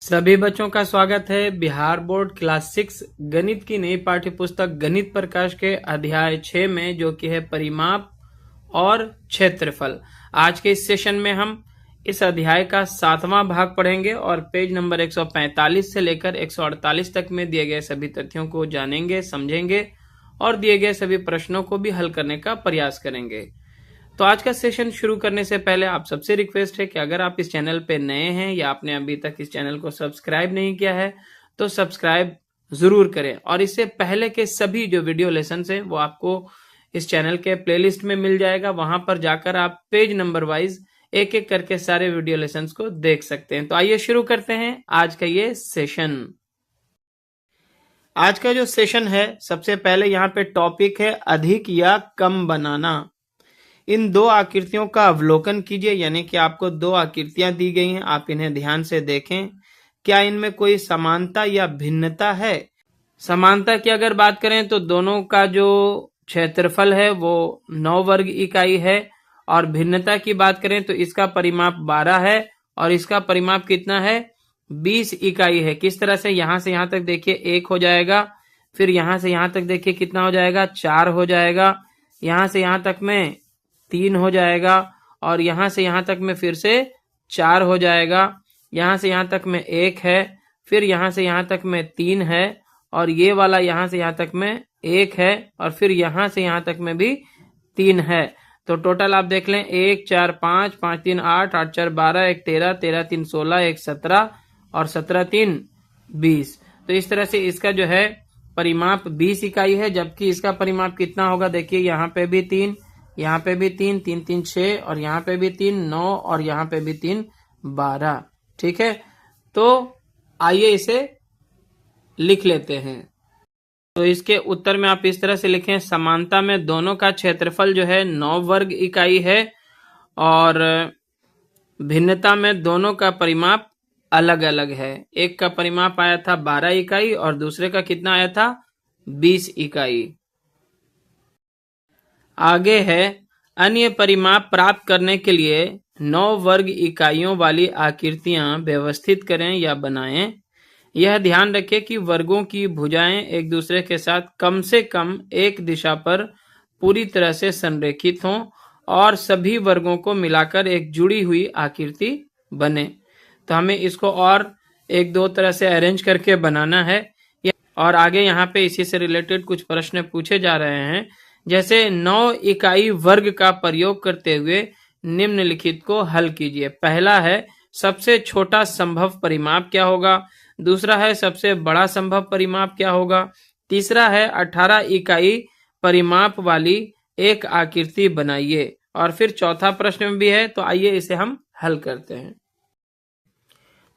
सभी बच्चों का स्वागत है बिहार बोर्ड क्लास 6 गणित की नई पाठ्य पुस्तक गणित प्रकाश के अध्याय 6 में, जो कि है परिमाप और क्षेत्रफल। आज के इस सेशन में हम इस अध्याय का 7वां भाग पढ़ेंगे और पेज नंबर 145 से लेकर 148 तक में दिए गए सभी तथ्यों को जानेंगे, समझेंगे और दिए गए सभी प्रश्नों को भी हल करने का प्रयास करेंगे। तो आज का सेशन शुरू करने से पहले आप सबसे रिक्वेस्ट है कि अगर आप इस चैनल पे नए हैं या आपने अभी तक इस चैनल को सब्सक्राइब नहीं किया है तो सब्सक्राइब जरूर करें, और इससे पहले के सभी जो वीडियो लेसन है वो आपको इस चैनल के प्लेलिस्ट में मिल जाएगा। वहां पर जाकर आप पेज नंबर वाइज एक एक करके सारे वीडियो लेसन को देख सकते हैं। तो आइए शुरू करते हैं आज का ये सेशन। आज का जो सेशन है, सबसे पहले यहाँ पे टॉपिक है अधिक या कम बनाना। इन दो आकृतियों का अवलोकन कीजिए, यानी कि आपको दो आकृतियां दी गई हैं, आप इन्हें ध्यान से देखें। क्या इनमें कोई समानता या भिन्नता है? समानता की अगर बात करें तो दोनों का जो क्षेत्रफल है वो 9 वर्ग इकाई है, और भिन्नता की बात करें तो इसका परिमाप 12 है और इसका परिमाप कितना है? 20 इकाई है। किस तरह से? यहां से यहां तक देखिए 1 हो जाएगा, फिर यहां से यहां तक देखिए कितना हो जाएगा? 4 हो जाएगा, यहां से यहां तक में 3 हो जाएगा, और यहां से यहां तक में फिर से 4 हो जाएगा, यहां से यहां तक में 1 है, फिर यहां से यहां तक में 3 है, और ये वाला यहां से यहां तक में 1 है, और फिर यहां से यहां तक में भी 3 है। तो टोटल आप देख लें 1 4 5 5 3 8 8 4 12 1 13 13 3 16 1 17 और 17 3 20। तो इस तरह से इसका जो है परिमाप 20 इकाई है, जबकि इसका परिमाप कितना होगा? देखिए यहाँ पे भी 3, यहाँ पे भी 3 3 3 6, और यहाँ पे भी 3 9, और यहाँ पे भी 3 12। ठीक है, तो आइए इसे लिख लेते हैं। तो इसके उत्तर में आप इस तरह से लिखें, समानता में दोनों का क्षेत्रफल जो है 9 वर्ग इकाई है, और भिन्नता में दोनों का परिमाप अलग अलग है। एक का परिमाप आया था 12 इकाई और दूसरे का कितना आया था? 20 इकाई। आगे है, अन्य परिमाप प्राप्त करने के लिए 9 वर्ग इकाइयों वाली आकृतियां व्यवस्थित करें या बनाएं। यह ध्यान रखें कि वर्गों की भुजाएं एक दूसरे के साथ कम से कम एक दिशा पर पूरी तरह से संरेखित हों और सभी वर्गों को मिलाकर एक जुड़ी हुई आकृति बने। तो हमें इसको और एक दो तरह से अरेंज करके बनाना है, और आगे यहाँ पे इसी से रिलेटेड कुछ प्रश्न पूछे जा रहे हैं। जैसे 9 इकाई वर्ग का प्रयोग करते हुए निम्नलिखित को हल कीजिए। पहला है, सबसे छोटा संभव परिमाप क्या होगा? दूसरा है, सबसे बड़ा संभव परिमाप क्या होगा? तीसरा है, 18 इकाई परिमाप वाली एक आकृति बनाइए। और फिर चौथा प्रश्न भी है, तो आइए इसे हम हल करते हैं।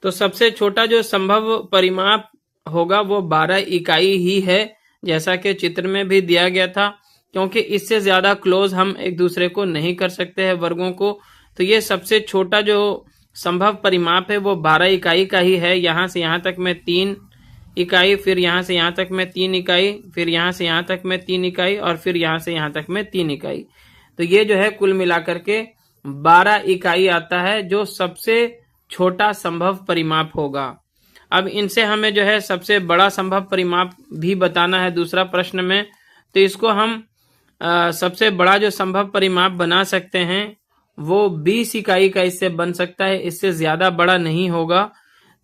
तो सबसे छोटा जो संभव परिमाप होगा वो 12 इकाई ही है, जैसा कि चित्र में भी दिया गया था, क्योंकि इससे ज्यादा क्लोज हम एक दूसरे को नहीं कर सकते हैं वर्गों को। तो ये सबसे छोटा जो संभव परिमाप है वो 12 इकाई का ही है। यहाँ से यहाँ तक में 3 इकाई, फिर यहाँ से यहाँ तक में 3 इकाई, फिर यहाँ से यहाँ तक में 3 इकाई, और फिर यहाँ से यहाँ तक में 3 इकाई। तो ये जो है कुल मिलाकर के 12 इकाई आता है, जो सबसे छोटा संभव परिमाप होगा। अब इनसे हमें जो है सबसे बड़ा संभव परिमाप भी बताना है दूसरा प्रश्न में। तो इसको हम सबसे बड़ा जो संभव परिमाप बना सकते हैं वो 20 इकाई का इससे बन सकता है, इससे ज्यादा बड़ा नहीं होगा।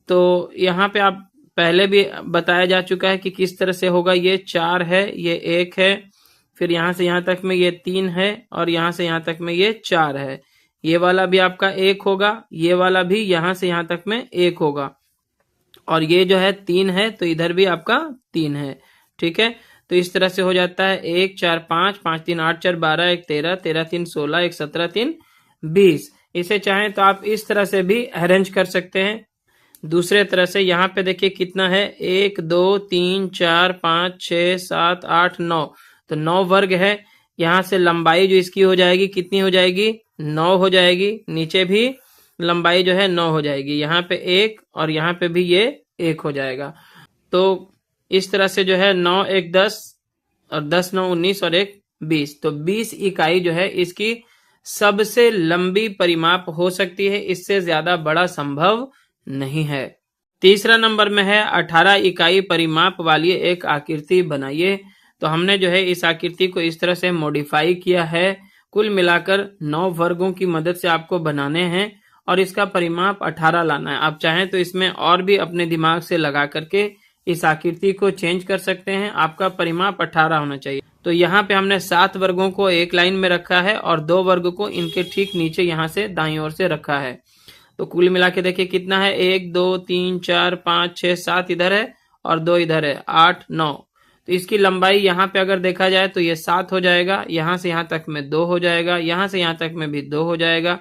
तो यहाँ पे आप पहले भी बताया जा चुका है कि किस तरह से होगा। ये 4 है, ये 1 है, फिर यहाँ से यहाँ तक में ये 3 है, और यहाँ से यहाँ तक में ये 4 है। ये वाला भी आपका 1 होगा, ये वाला भी यहाँ से यहाँ तक में 1 होगा, और ये जो है 3 है, तो इधर भी आपका 3 है। ठीक है, तो इस तरह से हो जाता है 1 4 5 5 3 8 4 12 1 13 13 3 16 1 17 3 20। इसे चाहें तो आप इस तरह से भी अरेंज कर सकते हैं। दूसरे तरह से यहाँ पे देखिए कितना है, 1 2 3 4 5 6 7 8 9, तो 9 वर्ग है। यहाँ से लंबाई जो इसकी हो जाएगी कितनी हो जाएगी? 9 हो जाएगी। नीचे भी लंबाई जो है 9 हो जाएगी। यहाँ पे 1 और यहाँ पे भी ये 1 हो जाएगा। तो इस तरह से जो है 9 1 10 और 10 9 19 और 1 20, तो 20 इकाई जो है इसकी सबसे लंबी परिमाप हो सकती है, इससे ज्यादा बड़ा संभव नहीं है। तीसरा नंबर में है 18 इकाई परिमाप वाली एक आकृति बनाइए। तो हमने जो है इस आकृति को इस तरह से मॉडिफाई किया है। कुल मिलाकर 9 वर्गों की मदद से आपको बनाने हैं और इसका परिमाप 18 लाना है। आप चाहें तो इसमें और भी अपने दिमाग से लगा करके इस आकृति को चेंज कर सकते हैं। आपका परिमाप 18 होना चाहिए। तो यहाँ पे हमने 7 वर्गों को एक लाइन में रखा है और 2 वर्ग को इनके ठीक नीचे यहाँ से दाईं ओर से रखा है। तो कुल मिला के देखिए कितना है, 1 2 3 4 5 6 7 इधर है और 2 इधर है, 8 9। तो इसकी लंबाई यहाँ पे अगर देखा जाए तो ये 7 हो जाएगा, यहाँ से यहाँ तक में 2 हो जाएगा, यहाँ से यहाँ तक में भी 2 हो जाएगा।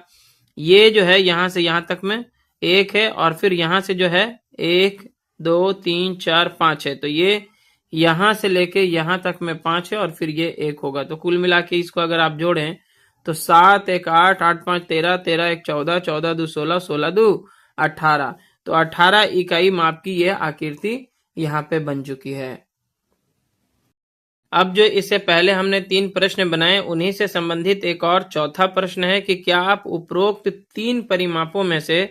ये जो है यहाँ से यहाँ तक में 1 है और फिर यहाँ से जो है 1 2 3 4 5 है। तो ये यहाँ से लेके यहाँ तक में 5 है और फिर ये 1 होगा। तो कुल मिला के इसको अगर आप जोड़ें तो 7 1 8 8 5 13 13 1 14 14 2 16 16 2 18। तो 18 इकाई माप की यह आकृति यहाँ पे बन चुकी है। अब जो इससे पहले हमने 3 प्रश्न बनाए उन्हीं से संबंधित एक और चौथा प्रश्न है कि क्या आप उपरोक्त 3 परिमापों में से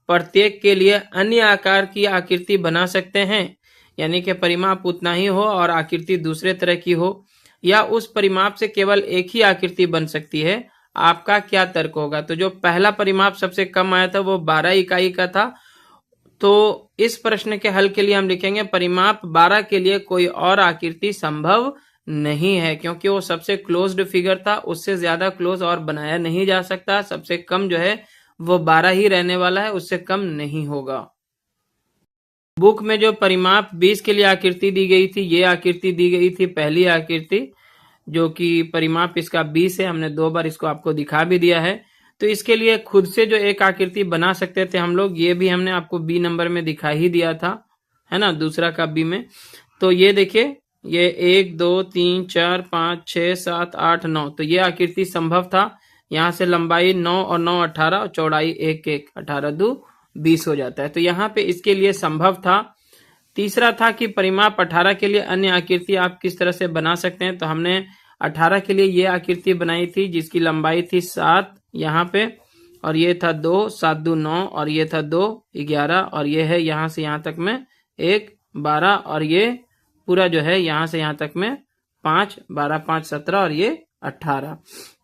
प्रत्येक के लिए अन्य आकार की आकृति बना सकते हैं, यानी कि परिमाप उतना ही हो और आकृति दूसरे तरह की हो, या उस परिमाप से केवल एक ही आकृति बन सकती है। आपका क्या तर्क होगा? तो जो पहला परिमाप सबसे कम आया था वो 12 इकाई का था। तो इस प्रश्न के हल के लिए हम लिखेंगे परिमाप 12 के लिए कोई और आकृति संभव नहीं है, क्योंकि वो सबसे क्लोज्ड फिगर था, उससे ज्यादा क्लोज और बनाया नहीं जा सकता। सबसे कम जो है वो 12 ही रहने वाला है, उससे कम नहीं होगा। बुक में जो परिमाप 20 के लिए आकृति दी गई थी, ये आकृति दी गई थी पहली आकृति, जो कि परिमाप इसका 20 है। हमने 2 बार इसको आपको दिखा भी दिया है। तो इसके लिए खुद से जो एक आकृति बना सकते थे हम लोग, ये भी हमने आपको बी नंबर में दिखा ही दिया था, है ना, दूसरा का बी में। तो ये देखिए, ये 1 2 3 4 5 6 7 8 9, तो ये आकृति संभव था। यहाँ से लंबाई 9 और 9 18 और चौड़ाई 1 1 18 2 20 हो जाता है। तो यहाँ पे इसके लिए संभव था। तीसरा था कि परिमाप 18 के लिए अन्य आकृति आप किस तरह से बना सकते हैं। तो हमने 18 के लिए ये आकृति बनाई थी जिसकी लंबाई थी 7 यहाँ पे, और ये था 2 7 2 9, और ये था 2 11, और ये है यहाँ से यहाँ तक में 1 12, और ये पूरा जो है यहाँ से यहाँ तक में 5 12 5 17 और ये 18।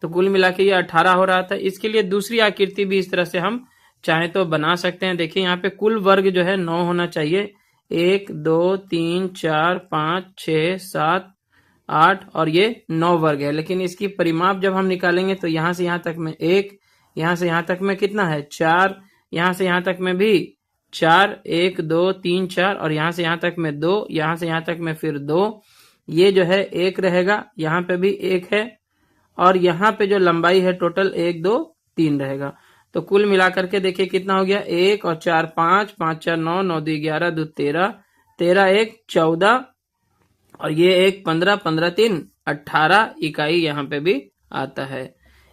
तो कुल मिला के ये 18 हो रहा था। इसके लिए दूसरी आकृति भी इस तरह से हम चाहे तो बना सकते हैं। देखिए यहाँ पे कुल वर्ग जो है 9 होना चाहिए, 1 2 3 4 5 6 7 8, और ये 9 वर्ग है। लेकिन इसकी परिमाप जब हम निकालेंगे तो यहाँ से यहाँ तक में 1, यहाँ से यहाँ तक में कितना है 4, यहाँ से यहाँ तक में भी 4 1 2 3 4, और यहाँ से यहाँ तक में 2, यहाँ से यहाँ तक में फिर 2, ये जो है 1 रहेगा, यहाँ पे भी 1 है, और यहाँ पे जो लंबाई है टोटल 1 2 3 रहेगा। तो कुल मिलाकर के देखिए कितना हो गया, 1 और 4 5 5 4 9 9 2 11 2 13 13 1 14, और ये 1 15 15 3 18 इकाई यहाँ पे भी आता है।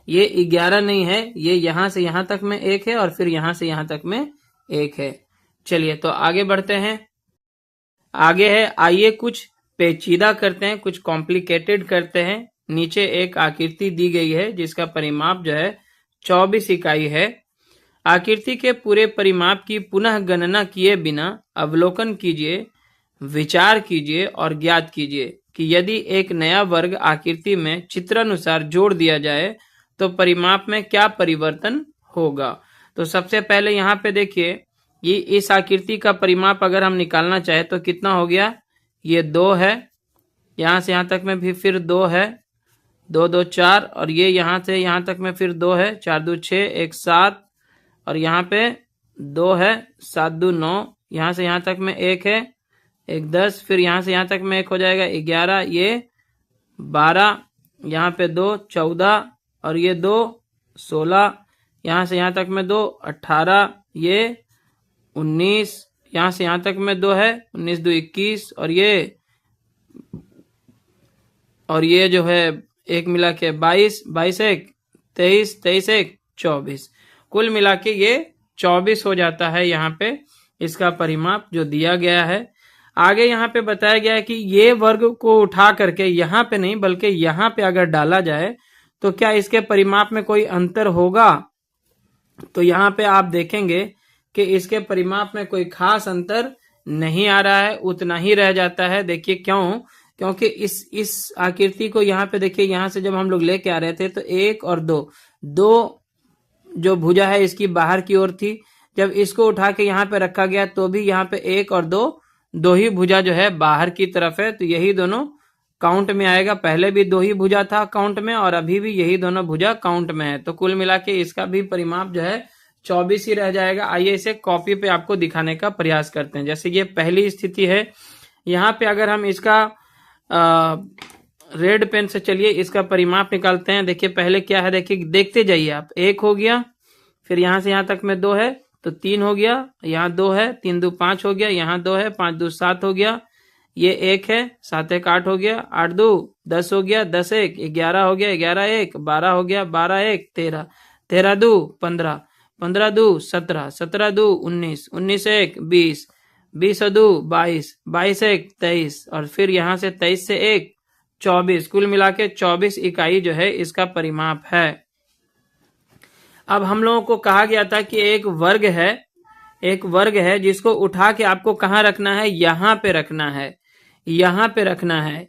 ये 11 नहीं है, ये यहाँ से यहाँ तक में 1 है और फिर यहाँ से यहाँ तक में 1 है। चलिए तो आगे बढ़ते हैं। आगे है, आइए कुछ पेचीदा करते हैं, कुछ कॉम्प्लिकेटेड करते हैं। नीचे एक आकृति दी गई है जिसका परिमाप जो है 24 इकाई है। आकृति के पूरे परिमाप की पुनः गणना किए बिना अवलोकन कीजिए, विचार कीजिए और ज्ञात कीजिए कि यदि एक नया वर्ग आकृति में चित्रानुसार जोड़ दिया जाए तो परिमाप में क्या परिवर्तन होगा। तो सबसे पहले यहाँ पे देखिए, ये इस आकृति का परिमाप अगर हम निकालना चाहे तो कितना हो गया, ये 2 है, यहाँ से यहाँ तक में भी फिर 2 है, 2 2 4, और ये यहाँ से यहाँ तक में फिर 2 है, 4 2 6 1 7, और यहाँ पे 2 है, 7 2 9, यहाँ से यहाँ तक में 1 है, 1 10, फिर यहाँ से यहाँ तक में 1 हो जाएगा 11, ये 12, यहाँ पे 2 14, और ये 2 16, यहाँ से यहाँ तक में 2 18, ये 19, यहाँ से यहाँ तक में 2 है, 19 2 21, और ये जो है एक मिला के 22 22 1 23 23 1 24, कुल मिला के ये 24 हो जाता है यहाँ पे इसका परिमाप जो दिया गया है। आगे यहाँ पे बताया गया है कि ये वर्ग को उठा करके यहाँ पे नहीं बल्कि यहाँ पे अगर डाला जाए तो क्या इसके परिमाप में कोई अंतर होगा। तो यहाँ पे आप देखेंगे कि इसके परिमाप में कोई खास अंतर नहीं आ रहा है, उतना ही रह जाता है। देखिए क्यों? क्योंकि इस आकृति को यहाँ पे देखिए, यहाँ से जब हम लोग लेके आ रहे थे तो 1 और 2 जो भुजा है इसकी बाहर की ओर थी। जब इसको उठा के यहाँ पे रखा गया तो भी यहाँ पे 1 और 2 ही भुजा जो है बाहर की तरफ है, तो यही दोनों काउंट में आएगा। पहले भी 2 ही भुजा था काउंट में और अभी भी यही दोनों भुजा काउंट में है, तो कुल मिला के इसका भी परिमाप जो है 24 ही रह जाएगा। आइए इसे कॉपी पे आपको दिखाने का प्रयास करते हैं। जैसे ये पहली स्थिति है, यहाँ पे अगर हम इसका रेड पेन से चलिए इसका परिमाप निकालते हैं। देखिए पहले क्या है, देखिए देखते जाइए आप। 1 हो गया, फिर यहाँ से यहाँ तक में 2 है तो 3 हो गया, यहाँ 2 है, 3 2 5 हो गया, यहाँ 2 है, 5 2 7 हो गया, ये 1 है, 7 1 8 हो गया, 8 2 10 हो गया, 10 1 11 हो गया, 11 1 12 हो गया, 12 1 13, 13 2 15, 15 2 17, 17 2 19, 19 1 20, 20 2 22, 22 1 23 और फिर यहाँ से 23 से 1 24। कुल मिला के 24 इकाई जो है इसका परिमाप है। अब हम लोगों को कहा गया था कि एक वर्ग है जिसको उठा के आपको कहाँ रखना है, यहाँ पे रखना है, यहाँ पे रखना है।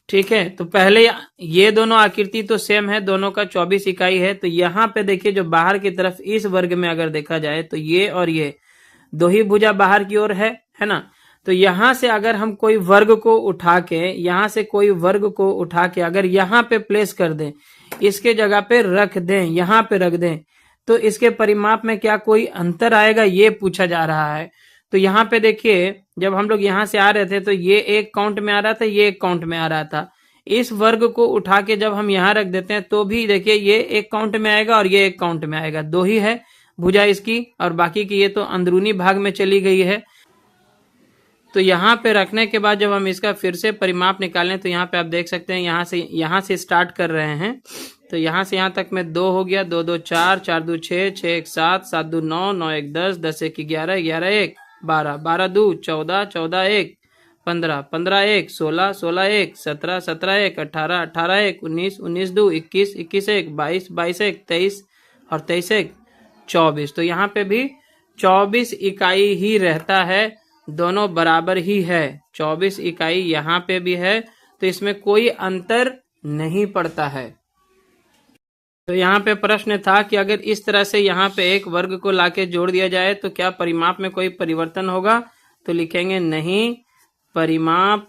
ठीक है, तो पहले ये दोनों आकृति तो सेम है, दोनों का 24 इकाई है। तो यहाँ पे देखिए जो बाहर की तरफ इस वर्ग में अगर देखा जाए तो ये और ये 2 ही भुजा बाहर की ओर है ना। तो यहाँ से अगर हम कोई वर्ग को उठा के, यहाँ से कोई वर्ग को उठा के अगर यहाँ पे प्लेस कर दें, इसके जगह पे रख दें, यहाँ पे रख दें, तो इसके परिमाप में क्या कोई अंतर आएगा, ये पूछा जा रहा है। तो यहाँ पे देखिए जब हम लोग यहाँ से आ रहे थे तो ये 1 काउंट में आ रहा था, ये 1 काउंट में आ रहा था। इस वर्ग को उठा के जब हम यहाँ रख देते हैं तो भी देखिए ये 1 काउंट में आएगा और ये 1 काउंट में आएगा। 2 ही है भुजा इसकी और बाकी की ये तो अंदरूनी भाग में चली गई है। तो यहाँ पे रखने के बाद जब हम इसका फिर से परिमाप निकालें तो यहाँ पे आप देख सकते हैं यहाँ से स्टार्ट कर रहे हैं। तो यहाँ से यहाँ तक में 2 हो गया, 2 2 4, 4 2 6, 6 1 7, 7 2 9, 9 1 10, 10 1 11, 11 1 12, 12 2 14, 14 1 15, 15 1 16, 16 1 17, 17 1 18, 18 1 19, 19 2 21, 21 1 22, 22 1 23 और 23 1 24। तो यहाँ पे भी 24 इकाई ही रहता है, दोनों बराबर ही है। 24 इकाई यहाँ पे भी है, तो इसमें कोई अंतर नहीं पड़ता है। तो यहाँ पे प्रश्न था कि अगर इस तरह से यहाँ पे एक वर्ग को लाके जोड़ दिया जाए तो क्या परिमाप में कोई परिवर्तन होगा? तो लिखेंगे नहीं, परिमाप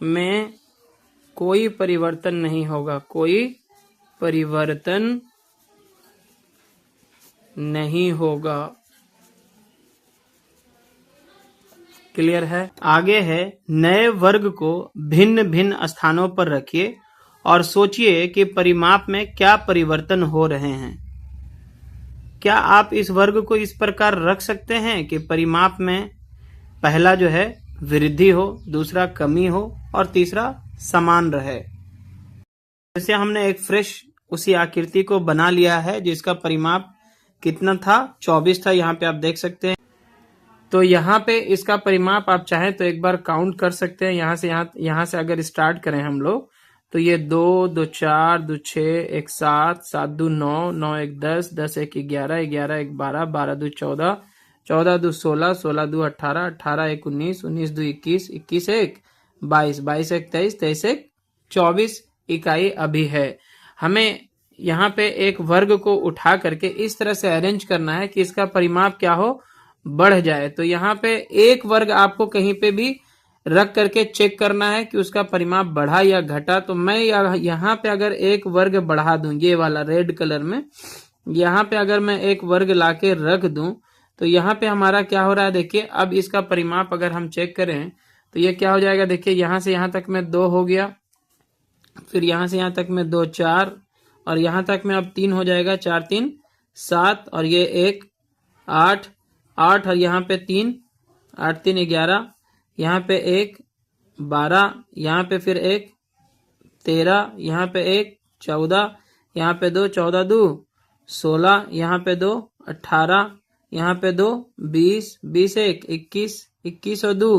में कोई परिवर्तन नहीं होगा, कोई परिवर्तन नहीं होगा। क्लियर है? आगे है, नए वर्ग को भिन्न भिन्न स्थानों पर रखिए और सोचिए कि परिमाप में क्या परिवर्तन हो रहे हैं। क्या आप इस वर्ग को इस प्रकार रख सकते हैं कि परिमाप में पहला जो है वृद्धि हो, दूसरा कमी हो और तीसरा समान रहे। जैसे हमने एक फ्रेश उसी आकृति को बना लिया है जिसका परिमाप कितना था, 24 था, यहाँ पे आप देख सकते हैं। तो यहाँ पे इसका परिमाप आप चाहें तो एक बार काउंट कर सकते हैं। यहाँ से अगर स्टार्ट करें हम लोग तो ये 2 2 4 2 6 1 7 7 2 9 9 1 10 10 1 11 11 1 12 12 2 14 14 2 16 16 2 18 18 1 19 19 2 21 21 1 22 22 1 23 23 1 24 इकाई अभी है। हमें यहाँ पे एक वर्ग को उठा करके इस तरह से अरेंज करना है कि इसका परिमाप क्या हो, बढ़ जाए। तो यहाँ पे एक वर्ग आपको कहीं पे भी रख करके चेक करना है कि उसका परिमाप बढ़ा या घटा। तो मैं यहाँ पे अगर एक वर्ग बढ़ा दूं, ये वाला रेड कलर में, यहाँ पे अगर मैं एक वर्ग लाके रख दूं तो यहाँ पे हमारा क्या हो रहा है, देखिए अब इसका परिमाप अगर हम चेक करें तो ये क्या हो जाएगा, देखिए यहाँ से यहाँ तक में 2 हो गया, फिर यहाँ से यहाँ तक में 2 4 और यहाँ तक में अब 3 हो जाएगा, 4 3 7 और ये 1 8 8 और यहाँ पे 3 8 3 11, यहाँ पे 1 12, यहाँ पे फिर 1 13, यहाँ पे 1 14, यहाँ पे 2 14 2 16, यहाँ पे 2 18, यहाँ पे 2 20 20 1 21 21 और 2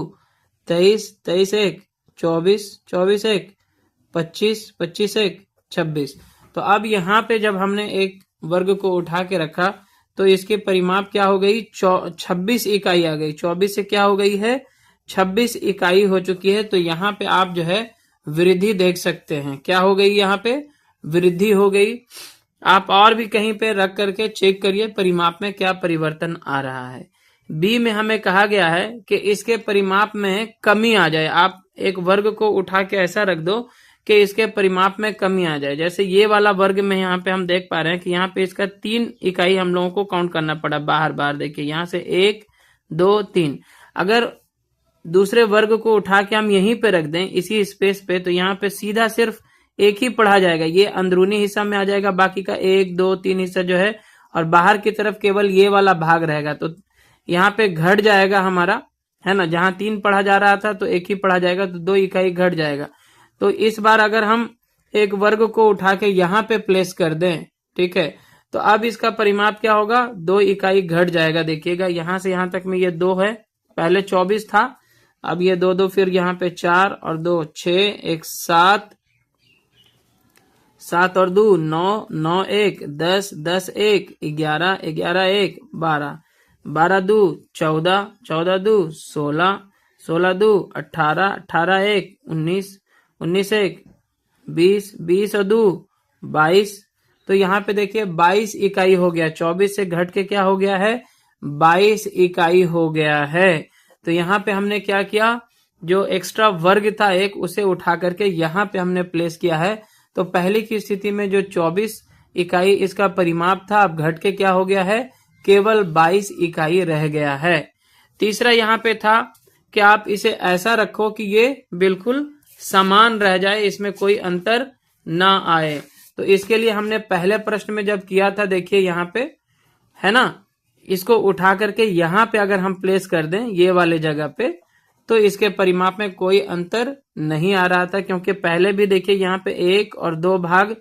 23 23 1 24 24 1 25 25 1 26। तो अब यहाँ पे जब हमने एक वर्ग को उठा के रखा तो इसके परिमाप क्या हो गई, 26 इकाई आ गई। 24 से क्या हो गई है, 26 इकाई हो चुकी है। तो यहाँ पे आप जो है वृद्धि देख सकते हैं, क्या हो गई, यहाँ पे वृद्धि हो गई। आप और भी कहीं पे रख करके चेक करिए परिमाप में क्या परिवर्तन आ रहा है। बी में हमें कहा गया है कि इसके परिमाप में कमी आ जाए। आप एक वर्ग को उठा के ऐसा रख दो कि इसके परिमाप में कमी आ जाए। जैसे ये वाला वर्ग में यहाँ पे हम देख पा रहे हैं कि यहाँ पे इसका 3 इकाई हम लोगों को काउंट करना पड़ा। बाहर बाहर देखिए, यहाँ से 1 2 3। अगर दूसरे वर्ग को उठा के हम यहीं पे रख दें इसी स्पेस पे, तो यहाँ पे सीधा सिर्फ एक ही पढ़ा जाएगा, ये अंदरूनी हिस्सा में आ जाएगा, बाकी का 1 2 3 हिस्सा जो है और बाहर की तरफ केवल ये वाला भाग रहेगा। तो यहाँ पे घट जाएगा हमारा, है ना, जहां 3 पढ़ा जा रहा था तो 1 ही पढ़ा जाएगा, तो 2 इकाई घट जाएगा। तो इस बार अगर हम एक वर्ग को उठा के यहाँ पे प्लेस कर दें, ठीक है, तो अब इसका परिमाप क्या होगा, 2 इकाई घट जाएगा। देखिएगा यहां से यहां तक में ये 2 है, पहले 24 था, अब ये 2 2 फिर यहाँ पे 4 और 2 6, 1 7, 7 और 2 9, 9 1 10, 10 1 11, 11 1 12, 12 2 14, 14 2 16, 16 2 18, 18 1 19, 19 1 20, 20 और 2 22। तो यहाँ पे देखिए 22 इकाई हो गया। 24 से घट के क्या हो गया है, 22 इकाई हो गया है। तो यहाँ पे हमने क्या किया, जो एक्स्ट्रा वर्ग था एक, उसे उठा करके यहाँ पे हमने प्लेस किया है। तो पहले की स्थिति में जो 24 इकाई इसका परिमाप था, अब घट के क्या हो गया है, केवल 22 इकाई रह गया है। तीसरा यहाँ पे था कि आप इसे ऐसा रखो कि ये बिल्कुल समान रह जाए, इसमें कोई अंतर ना आए। तो इसके लिए हमने पहले प्रश्न में जब किया था, देखिए यहाँ पे है ना, इसको उठा करके यहाँ पे अगर हम प्लेस कर दें ये वाले जगह पे, तो इसके परिमाप में कोई अंतर नहीं आ रहा था, क्योंकि पहले भी देखिए यहाँ पे 1 और 2 भाग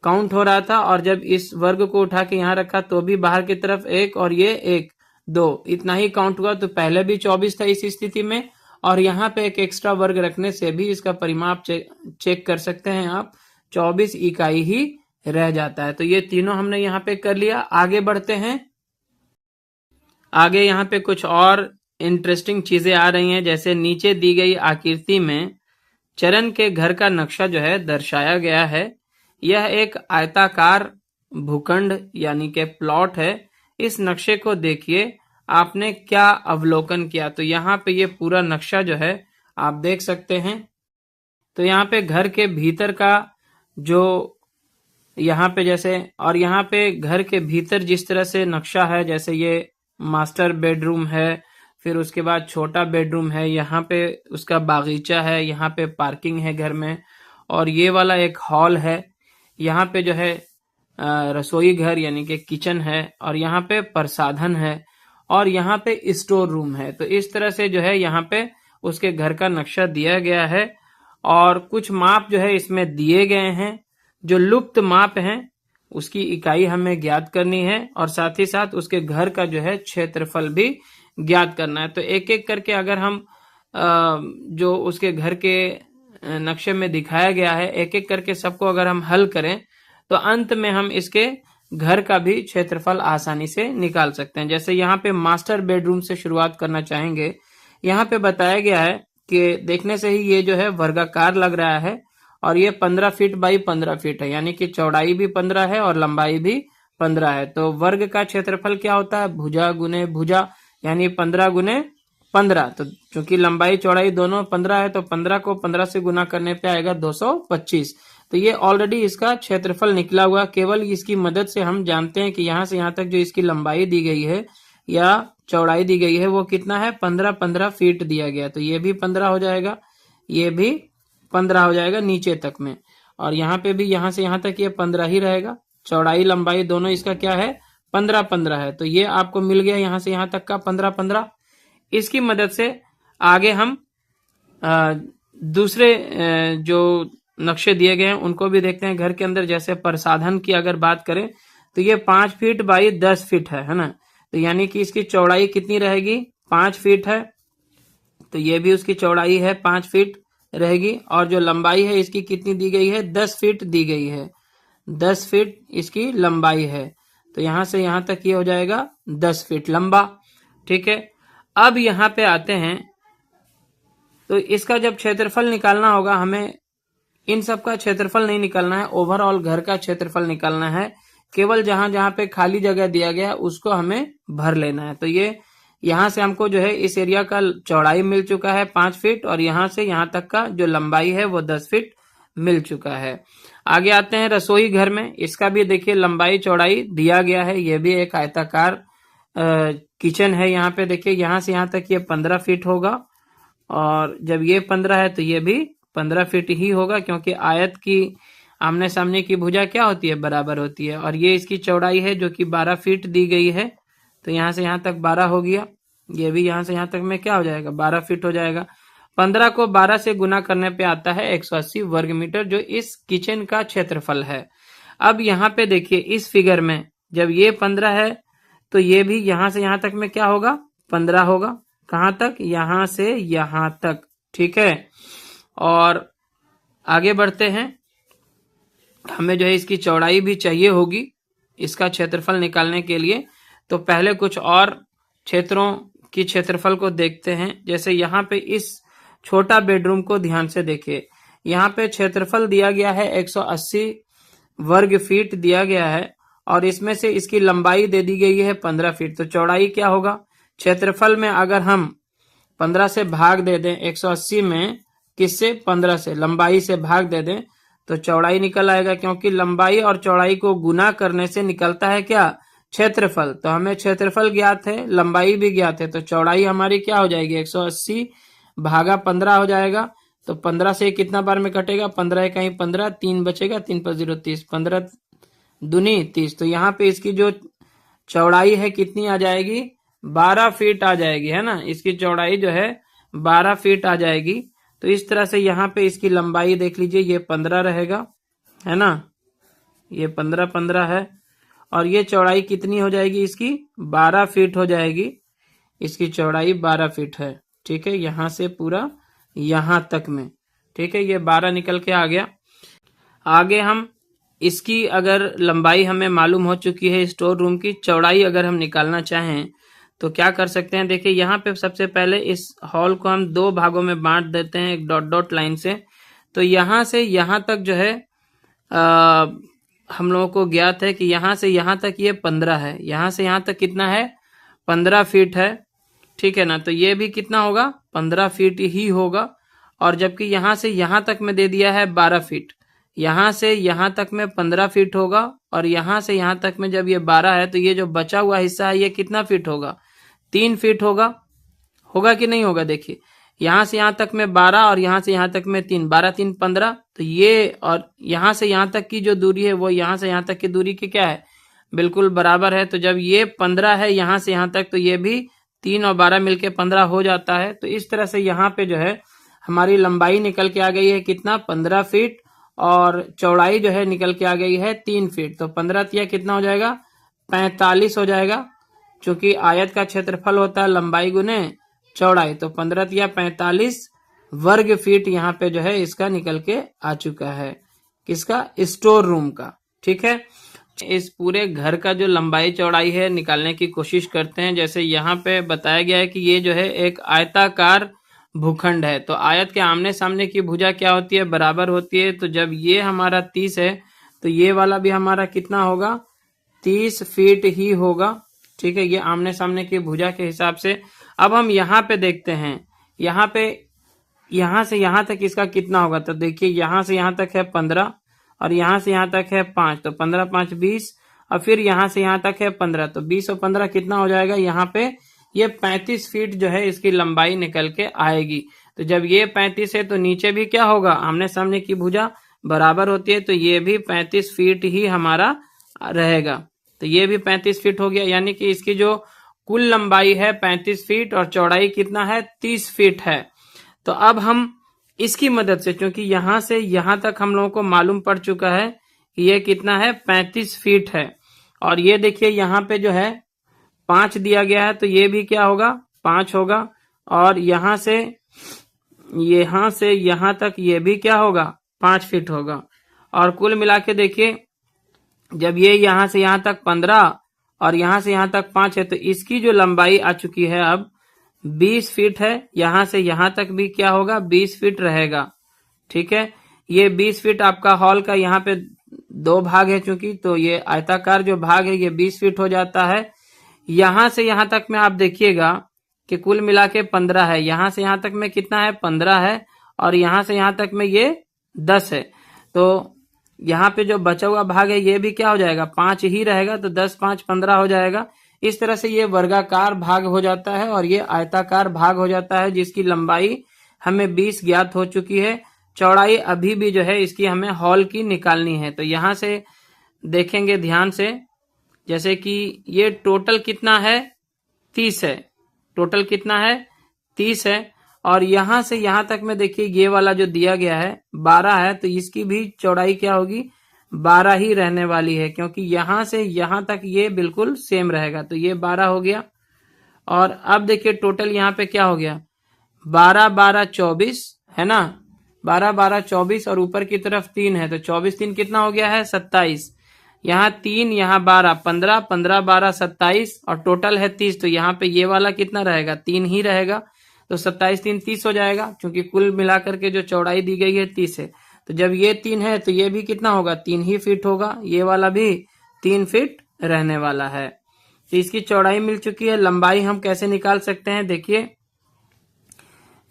काउंट हो रहा था, और जब इस वर्ग को उठा के यहाँ रखा तो भी बाहर की तरफ 1 और ये 1 2 इतना ही काउंट हुआ। तो पहले भी 24 था इस स्थिति में, और यहाँ पे एक एक्स्ट्रा वर्ग रखने से भी इसका परिमाप चेक कर सकते हैं आप, 24 इकाई ही रह जाता है। तो ये तीनों हमने यहाँ पे कर लिया। आगे बढ़ते हैं। आगे यहाँ पे कुछ और इंटरेस्टिंग चीजें आ रही हैं। जैसे नीचे दी गई आकृति में चरण के घर का नक्शा जो है दर्शाया गया है। यह एक आयताकार भूखंड यानी कि प्लॉट है। इस नक्शे को देखिए, आपने क्या अवलोकन किया। तो यहाँ पे ये पूरा नक्शा जो है आप देख सकते हैं। तो यहाँ पे घर के भीतर का जो यहाँ पे जैसे, और यहाँ पे घर के भीतर जिस तरह से नक्शा है, जैसे ये मास्टर बेडरूम है, फिर उसके बाद छोटा बेडरूम है, यहाँ पे उसका बागीचा है, यहाँ पे पार्किंग है घर में, और ये वाला एक हॉल है, यहाँ पे जो है रसोई घर यानी कि किचन है, और यहाँ पे प्रसाधन है, और यहाँ पे स्टोर रूम है। तो इस तरह से जो है यहाँ पे उसके घर का नक्शा दिया गया है, और कुछ माप जो है इसमें दिए गए हैं। जो लुप्त माप हैं उसकी इकाई हमें ज्ञात करनी है, और साथ ही साथ उसके घर का जो है क्षेत्रफल भी ज्ञात करना है। तो एक एक करके अगर हम जो उसके घर के नक्शे में दिखाया गया है, एक एक करके सबको अगर हम हल करें तो अंत में हम इसके घर का भी क्षेत्रफल आसानी से निकाल सकते हैं। जैसे यहाँ पे मास्टर बेडरूम से शुरुआत करना चाहेंगे। यहाँ पे बताया गया है कि देखने से ही ये जो है वर्गाकार लग रहा है, और ये 15 फीट बाई 15 फीट है, यानी कि चौड़ाई भी 15 है और लंबाई भी 15 है। तो वर्ग का क्षेत्रफल क्या होता है, भुजा गुने भुजा, यानी 15 गुने 15। तो चूंकि लंबाई चौड़ाई दोनों 15 है, तो 15 को 15 से गुना करने पे आएगा 225। तो ये ऑलरेडी इसका क्षेत्रफल निकला हुआ। केवल इसकी मदद से हम जानते हैं कि यहाँ से यहाँ तक जो इसकी लंबाई दी गई है या चौड़ाई दी गई है वो कितना है, 15 फीट दिया गया। तो ये भी 15 हो जाएगा, ये भी 15 हो जाएगा नीचे तक में, और यहाँ पे भी यहाँ से यहाँ तक ये 15 ही रहेगा। चौड़ाई लंबाई दोनों इसका क्या है, 15 है। तो ये आपको मिल गया यहाँ से यहाँ तक का 15। इसकी मदद से आगे हम दूसरे जो नक्शे दिए गए हैं उनको भी देखते हैं घर के अंदर। जैसे प्रसाधन की अगर बात करें तो ये 5 फीट बाई 10 फीट है ना। तो यानी कि इसकी चौड़ाई कितनी रहेगी, 5 फीट है, तो ये भी उसकी चौड़ाई है 5 फीट रहेगी, और जो लंबाई है इसकी कितनी दी गई है, 10 फीट दी गई है। 10 फीट इसकी लंबाई है। तो यहां से यहां तक ये हो जाएगा 10 फीट लंबा। ठीक है, अब यहां पे आते हैं तो इसका जब क्षेत्रफल निकालना होगा, हमें इन सब का क्षेत्रफल नहीं निकालना है, ओवरऑल घर का क्षेत्रफल निकालना है। केवल जहां जहां पे खाली जगह दिया गया उसको हमें भर लेना है। तो ये यहां से हमको जो है इस एरिया का चौड़ाई मिल चुका है 5 फीट और यहां से यहां तक का जो लंबाई है वो 10 फीट मिल चुका है। आगे आते हैं रसोई घर में। इसका भी देखिए लंबाई चौड़ाई दिया गया है। ये भी एक आयताकार किचन है। यहाँ पे देखिए यहां से यहां तक ये 15 फीट होगा और जब ये 15 है तो ये भी 15 फीट ही होगा, क्योंकि आयत की आमने सामने की भुजा क्या होती है, बराबर होती है। और ये इसकी चौड़ाई है जो कि 12 फीट दी गई है। तो यहां से यहां तक 12 हो गया, ये भी यहां से यहां तक में क्या हो जाएगा, 12 फीट हो जाएगा। 15 को 12 से गुना करने पे आता है 180 वर्ग मीटर, जो इस किचन का क्षेत्रफल है। अब यहाँ पे देखिए इस फिगर में जब ये 15 है तो ये भी यहां से यहां तक में क्या होगा, 15 होगा। कहां तक, यहां से यहां तक। ठीक है, और आगे बढ़ते हैं। हमें जो है इसकी चौड़ाई भी चाहिए होगी इसका क्षेत्रफल निकालने के लिए। तो पहले कुछ और क्षेत्रों की क्षेत्रफल को देखते हैं। जैसे यहाँ पे इस छोटा बेडरूम को ध्यान से देखिए, यहाँ पे क्षेत्रफल दिया गया है 180 वर्ग फीट दिया गया है और इसमें से इसकी लंबाई दे दी गई है 15 फीट। तो चौड़ाई क्या होगा, क्षेत्रफल में अगर हम 15 से भाग दे दें, 180 में किससे, 15 से, लंबाई से भाग दे दें तो चौड़ाई निकल आएगा, क्योंकि लंबाई और चौड़ाई को गुना करने से निकलता है क्या, क्षेत्रफल। तो हमें क्षेत्रफल ज्ञात है, लंबाई भी ज्ञात है, तो चौड़ाई हमारी क्या हो जाएगी, 180 भागा 15 हो जाएगा। तो 15 से कितना बार में कटेगा, 15 कहीं 15, 3 बचेगा, 3 पर 0 30, 15 दूनी 30। तो यहाँ पे इसकी जो चौड़ाई है कितनी आ जाएगी, 12 फीट आ जाएगी, है ना। इसकी चौड़ाई जो है 12 फीट आ जाएगी। तो इस तरह से यहाँ पे इसकी लंबाई देख लीजिए, ये 15 रहेगा, है ना, ये 15 है। और ये चौड़ाई कितनी हो जाएगी इसकी, 12 फीट हो जाएगी। इसकी चौड़ाई 12 फीट है। ठीक है, यहां से पूरा यहां तक में। ठीक है, ये 12 निकल के आ गया। आगे हम इसकी अगर लंबाई हमें मालूम हो चुकी है, स्टोर रूम की चौड़ाई अगर हम निकालना चाहें तो क्या कर सकते हैं। देखिए यहाँ पे सबसे पहले इस हॉल को हम 2 भागों में बांट देते हैं एक डॉट डॉट लाइन से। तो यहां से यहां तक जो है हम लोगों को ज्ञात है कि यहां से यहां तक ये 15 है, यहां से यहां तक कितना है, 15 फीट है। ठीक है ना, तो ये भी कितना होगा, 15 फीट ही होगा। और जबकि यहां से यहां तक में दे दिया है 12 फीट, यहां से यहां तक में 15 फीट होगा और यहां से यहां तक में जब ये 12 है तो ये जो बचा हुआ हिस्सा है ये कितना फीट होगा, 3 फीट होगा। होगा कि नहीं होगा, देखिए यहां से यहां तक में 12 और यहां से यहां तक में 3, 12 3 15। तो ये और यहां से यहां तक की जो दूरी है वो यहां से यहां तक की दूरी की क्या है, बिल्कुल बराबर है। तो जब ये 15 है यहां से यहां तक, तो ये भी 3 और 12 मिलके 15 हो जाता है। तो इस तरह से यहाँ पे जो है हमारी लंबाई निकल के आ गई है कितना, 15 फीट, और चौड़ाई जो है निकल के आ गई है 3 फीट। तो 15 तिया कितना हो जाएगा, 45 हो जाएगा, क्योंकि आयत का क्षेत्रफल होता है लंबाई गुने चौड़ाई। तो 15 तिया 45 वर्ग फीट यहाँ पे जो है इसका निकल के आ चुका है, किसका, स्टोर रूम का। ठीक है, इस पूरे घर का जो लंबाई चौड़ाई है निकालने की कोशिश करते हैं। जैसे यहाँ पे बताया गया है कि ये जो है एक आयताकार भूखंड है, तो आयत के आमने सामने की भुजा क्या होती है, बराबर होती है। तो जब ये हमारा 30 है तो ये वाला भी हमारा कितना होगा, 30 फीट ही होगा। ठीक है, ये आमने सामने की भुजा के हिसाब से। अब हम यहाँ पे देखते हैं, यहाँ पे यहाँ से यहाँ तक इसका कितना होगा। तो देखिए यहाँ से यहाँ तक है 15 और यहाँ से यहाँ तक है 5, तो 15 5 20, और फिर यहाँ से यहाँ तक है 15, तो 20 और 15 कितना हो जाएगा, यहाँ पे ये 35 फीट जो है इसकी लंबाई निकल के आएगी। तो जब ये 35 है तो नीचे भी क्या होगा, आमने सामने की भुजा बराबर होती है, तो ये भी 35 फीट ही हमारा रहेगा। तो ये भी 35 फीट हो गया, यानी कि इसकी जो कुल लंबाई है 35 फीट और चौड़ाई कितना है, 30 फीट है। तो अब हम इसकी मदद से, क्योंकि यहां से यहां तक हम लोगों को मालूम पड़ चुका है कि ये कितना है, 35 फीट है। और ये देखिए यहाँ पे जो है 5 दिया गया है, तो ये भी क्या होगा, 5 होगा। और यहां से यहां तक ये भी क्या होगा, 5 फीट होगा। और कुल मिला के देखिए जब ये यहाँ से यहाँ तक 15 और यहाँ से यहाँ तक 5 है, तो इसकी जो लंबाई आ चुकी है अब 20 फीट है। यहाँ से यहाँ तक भी क्या होगा, 20 फीट रहेगा। ठीक है, ये 20 फीट आपका हॉल का यहाँ पे 2 भाग है चूंकि, तो ये आयताकार जो भाग है ये 20 फीट हो जाता है। यहाँ से यहाँ तक में आप देखिएगा कि कुल मिला के 15 है। यहाँ से यहाँ तक में कितना है, 15 है, और यहाँ से यहाँ तक में ये 10 है। तो यहाँ पे जो बचा हुआ भाग है ये भी क्या हो जाएगा, 5 ही रहेगा, तो 10 5 15 हो जाएगा। इस तरह से ये वर्गाकार भाग हो जाता है और ये आयताकार भाग हो जाता है, जिसकी लंबाई हमें 20 ज्ञात हो चुकी है। चौड़ाई अभी भी जो है इसकी हमें हॉल की निकालनी है। तो यहाँ से देखेंगे ध्यान से, जैसे कि ये टोटल कितना है, 30 है। टोटल कितना है, 30 है। और यहां से यहां तक में देखिए ये वाला जो दिया गया है 12 है, तो इसकी भी चौड़ाई क्या होगी, 12 ही रहने वाली है, क्योंकि यहां से यहां तक ये बिल्कुल सेम रहेगा। तो ये 12 हो गया। और अब देखिए टोटल यहाँ पे क्या हो गया, 12 12 24 है ना, 12 12 24 और ऊपर की तरफ 3 है, तो 24 3 कितना हो गया है, 27। यहाँ 3 यहाँ 12 15 15 12 27 और टोटल है 30। तो यहाँ पे ये वाला कितना रहेगा, 3 ही रहेगा। तो 27 3 30 हो जाएगा, क्योंकि कुल मिलाकर के जो चौड़ाई दी गई है 30 है। तो जब ये 3 है तो ये भी कितना होगा, 3 ही फीट होगा। ये वाला भी 3 फीट रहने वाला है। तो इसकी चौड़ाई मिल चुकी है। लंबाई हम कैसे निकाल सकते हैं, देखिए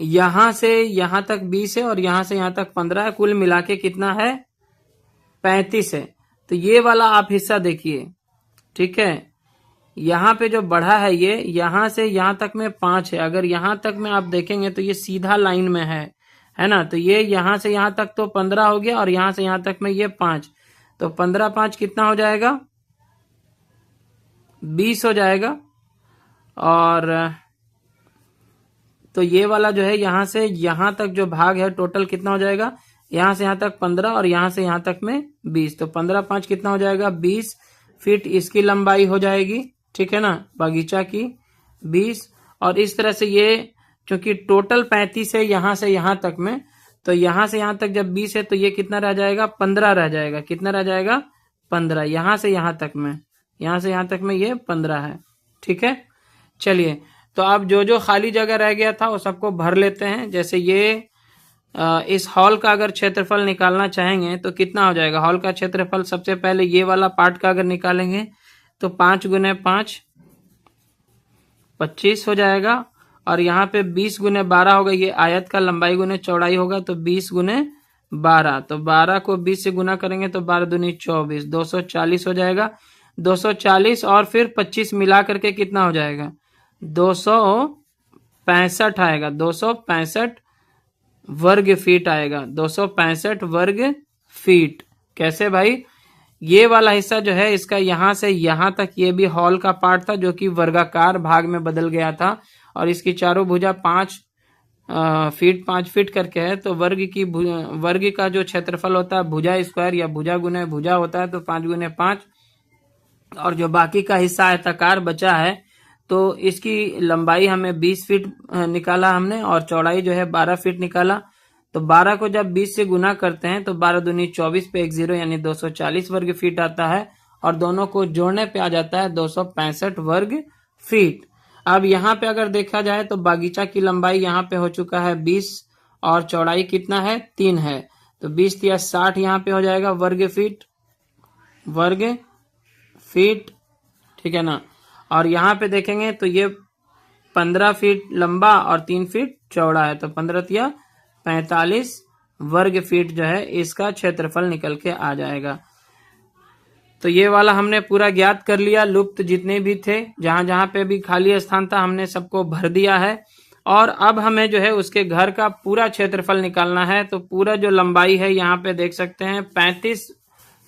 यहां से यहां तक 20 है और यहां से यहां तक 15 है, कुल मिला के कितना है, 35 है। तो ये वाला आप हिस्सा देखिए, ठीक है, यहाँ पे जो बढ़ा है ये यहाँ से यहाँ तक में 5 है। अगर यहाँ तक में आप देखेंगे तो ये सीधा लाइन में है ना। तो ये यहाँ से यहाँ तक तो 15 हो गया और यहाँ से यहाँ तक में ये 5, तो 15 5 कितना हो जाएगा, 20 हो जाएगा। और तो ये वाला जो है यहाँ से यहाँ तक जो भाग है टोटल कितना हो जाएगा, यहाँ से यहाँ तक 15 और यहाँ से यहाँ तक में 20, तो 15 5 कितना हो जाएगा, 20 फीट इसकी लंबाई हो जाएगी। ठीक है ना, बगीचा की 20। और इस तरह से ये क्योंकि टोटल 35 है यहाँ से यहाँ तक में, तो यहाँ से यहाँ तक जब 20 है तो ये कितना रह जाएगा, 15 रह जाएगा। कितना रह जाएगा, 15। यहाँ से यहाँ तक में, यहाँ से यहाँ तक में ये 15 है। ठीक है, चलिए तो अब जो जो खाली जगह रह गया था वो सबको भर लेते हैं। जैसे ये इस हॉल का अगर क्षेत्रफल निकालना चाहेंगे तो कितना हो जाएगा, हॉल का क्षेत्रफल सबसे पहले ये वाला पार्ट का अगर निकालेंगे तो 5 गुने 5 25 हो जाएगा। और यहाँ पे 20 गुने 12 होगा, ये आयत का लंबाई गुने चौड़ाई होगा, तो 20 गुने 12, तो 12 को 20 से गुना करेंगे तो 12 दूनी 24, 240 हो जाएगा। 240 और फिर 25 मिला करके कितना हो जाएगा, 265 आएगा। 265 वर्ग फीट आएगा, 265 वर्ग फीट। कैसे भाई, ये वाला हिस्सा जो है इसका यहाँ से यहाँ तक ये भी हॉल का पार्ट था जो कि वर्गाकार भाग में बदल गया था, और इसकी चारों भुजा 5 फीट करके है। तो वर्ग का जो क्षेत्रफल होता है भुजा स्क्वायर या भुजा गुने भुजा होता है, तो 5 गुने 5। और जो बाकी का हिस्सा आयताकार बचा है तो इसकी लंबाई हमें 20 फीट निकाला हमने और चौड़ाई जो है 12 फीट निकाला। तो 12 को जब 20 से गुना करते हैं तो 12 दूनी 24 पे 1 0 यानी 240 वर्ग फीट आता है, और दोनों को जोड़ने पे आ जाता है 265 वर्ग फीट। अब यहाँ पे अगर देखा जाए तो बागीचा की लंबाई यहाँ पे हो चुका है 20 और चौड़ाई कितना है, 3 है, तो 20 या 60 यहाँ पे हो जाएगा वर्ग फीट। ठीक है ना। और यहाँ पे देखेंगे तो ये 15 फीट लंबा और 3 फीट चौड़ा है, तो 15 या 45 वर्ग फीट जो है इसका क्षेत्रफल निकल के आ जाएगा। तो ये वाला हमने पूरा ज्ञात कर लिया। लुप्त जितने भी थे, जहां जहां पे भी खाली स्थान था हमने सबको भर दिया है। और अब हमें जो है उसके घर का पूरा क्षेत्रफल निकालना है। तो पूरा जो लंबाई है यहाँ पे देख सकते हैं 35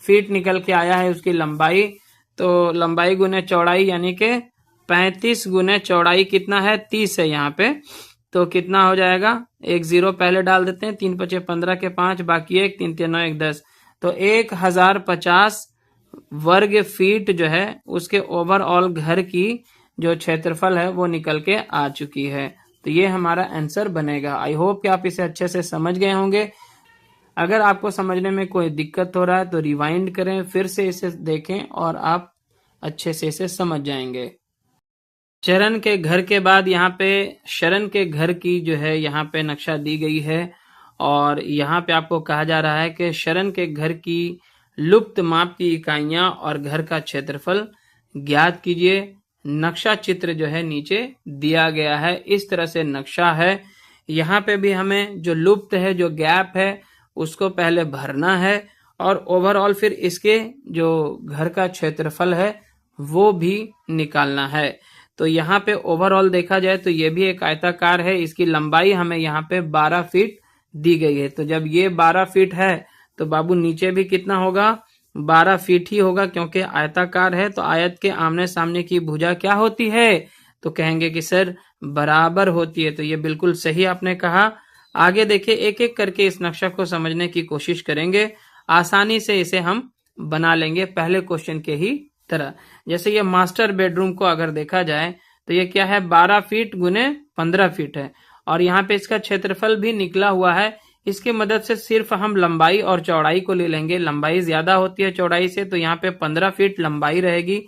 फीट निकल के आया है उसकी लंबाई। तो लंबाई गुने चौड़ाई यानी कि 35 गुने चौड़ाई कितना है, 30 है यहाँ पे। तो कितना हो जाएगा, 1 0 पहले डाल देते हैं, 3 5 15 के 5 बाकी 1 3 3 9 1 10, तो 1050 वर्ग फीट जो है उसके ओवरऑल घर की जो क्षेत्रफल है वो निकल के आ चुकी है। तो ये हमारा आंसर बनेगा। आई होप कि आप इसे अच्छे से समझ गए होंगे। अगर आपको समझने में कोई दिक्कत हो रहा है तो रिवाइंड करें, फिर से इसे देखें और आप अच्छे से इसे समझ जाएंगे। चरण के घर के बाद यहाँ पे शरण के घर की जो है यहाँ पे नक्शा दी गई है और यहाँ पे आपको कहा जा रहा है कि शरण के घर की लुप्त माप की इकाइयां और घर का क्षेत्रफल ज्ञात कीजिए। नक्शा चित्र जो है नीचे दिया गया है, इस तरह से नक्शा है। यहाँ पे भी हमें जो लुप्त है, जो गैप है, उसको पहले भरना है और ओवरऑल फिर इसके जो घर का क्षेत्रफल है वो भी निकालना है। तो यहाँ पे ओवरऑल देखा जाए तो ये भी एक आयताकार है, इसकी लंबाई हमें यहाँ पे 12 फीट दी गई है। तो जब ये 12 फीट है तो बाबू नीचे भी कितना होगा, 12 फीट ही होगा, क्योंकि आयताकार है। तो आयत के आमने सामने की भुजा क्या होती है, तो कहेंगे कि सर बराबर होती है। तो ये बिल्कुल सही आपने कहा। आगे देखिए, एक एक करके इस नक्शा को समझने की कोशिश करेंगे, आसानी से इसे हम बना लेंगे पहले क्वेश्चन के ही तरह। जैसे ये मास्टर बेडरूम को अगर देखा जाए तो ये क्या है, 12 फीट गुने 15 फीट है और यहाँ पे इसका क्षेत्रफल भी निकला हुआ है। इसकी मदद से सिर्फ हम लंबाई और चौड़ाई को ले लेंगे। लंबाई ज्यादा होती है चौड़ाई से, तो यहाँ पे 15 फीट लंबाई रहेगी।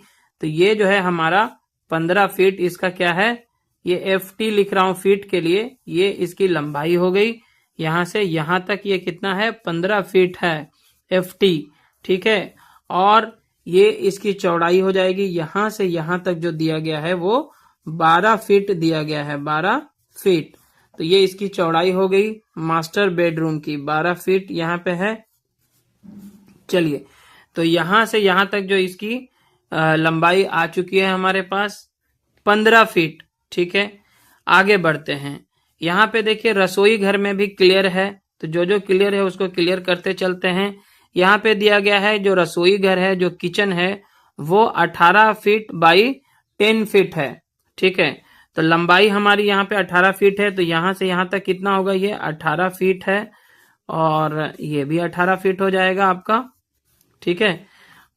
तो ये जो है हमारा 15 फीट, इसका क्या है, ये FT लिख रहा हूं फीट के लिए, ये इसकी लंबाई हो गई। यहां से यहां तक ये कितना है, 15 फीट है FT, ठीक है। और ये इसकी चौड़ाई हो जाएगी, यहां से यहां तक जो दिया गया है वो 12 फीट दिया गया है, 12 फीट। तो ये इसकी चौड़ाई हो गई मास्टर बेडरूम की, 12 फीट यहाँ पे है। चलिए, तो यहां से यहां तक जो इसकी लंबाई आ चुकी है हमारे पास 15 फीट, ठीक है। आगे बढ़ते हैं। यहाँ पे देखिए रसोई घर में भी क्लियर है, तो जो जो क्लियर है उसको क्लियर करते चलते हैं। यहाँ पे दिया गया है जो रसोई घर है, जो किचन है, वो 18 फीट बाई 10 फीट है, ठीक है। तो लंबाई हमारी यहाँ पे 18 फीट है, तो यहाँ से यहाँ तक कितना होगा, ये 18 फीट है और ये भी 18 फीट हो जाएगा आपका, ठीक है।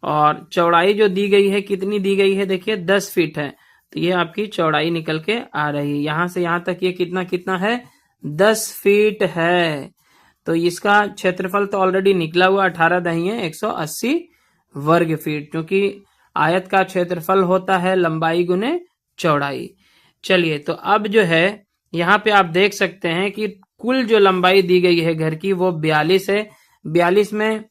और चौड़ाई जो दी गई है, कितनी दी गई है, देखिए 10 फीट है। तो ये आपकी चौड़ाई निकल के आ रही है। यहाँ से यहाँ तक ये कितना कितना है, 10 फीट है। तो इसका क्षेत्रफल तो ऑलरेडी निकला हुआ, 18 दही है 180 वर्ग फीट, क्योंकि आयत का क्षेत्रफल होता है लंबाई गुने चौड़ाई। चलिए, तो अब जो है यहाँ पे आप देख सकते हैं कि कुल जो लंबाई दी गई है घर की वो 42 है। 42 में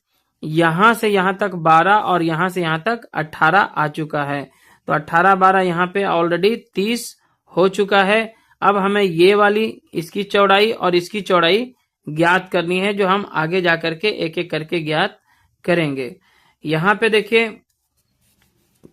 यहां से यहां तक 12 और यहां से यहां तक 18 आ चुका है। तो 18 12 यहाँ पे ऑलरेडी 30 हो चुका है। अब हमें ये वाली इसकी चौड़ाई और इसकी चौड़ाई ज्ञात करनी है, जो हम आगे जाकर के एक एक करके ज्ञात करेंगे। यहाँ पे देखिए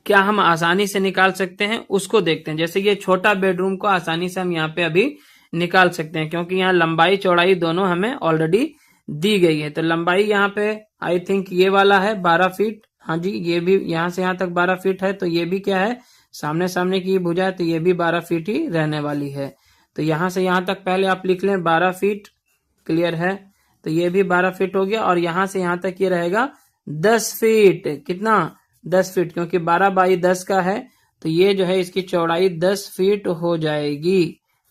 क्या हम आसानी से निकाल सकते हैं उसको देखते हैं। जैसे ये छोटा बेडरूम को आसानी से हम यहाँ पे अभी निकाल सकते हैं, क्योंकि यहाँ लंबाई चौड़ाई दोनों हमें ऑलरेडी दी गई है। तो लंबाई यहाँ पे आई थिंक ये वाला है 12 फीट, हाँ जी, ये भी यहाँ से यहाँ तक 12 फीट है। तो ये भी क्या है, सामने सामने की भुजा है, तो ये भी 12 फीट ही रहने वाली है। तो यहाँ से यहाँ तक पहले आप लिख लें 12 फीट, क्लियर है। तो ये भी 12 फीट हो गया और यहाँ से यहाँ तक ये रहेगा 10 फीट। कितना, 10 फीट, क्योंकि 12 बाई 10 का है। तो ये जो है इसकी चौड़ाई 10 फीट हो जाएगी,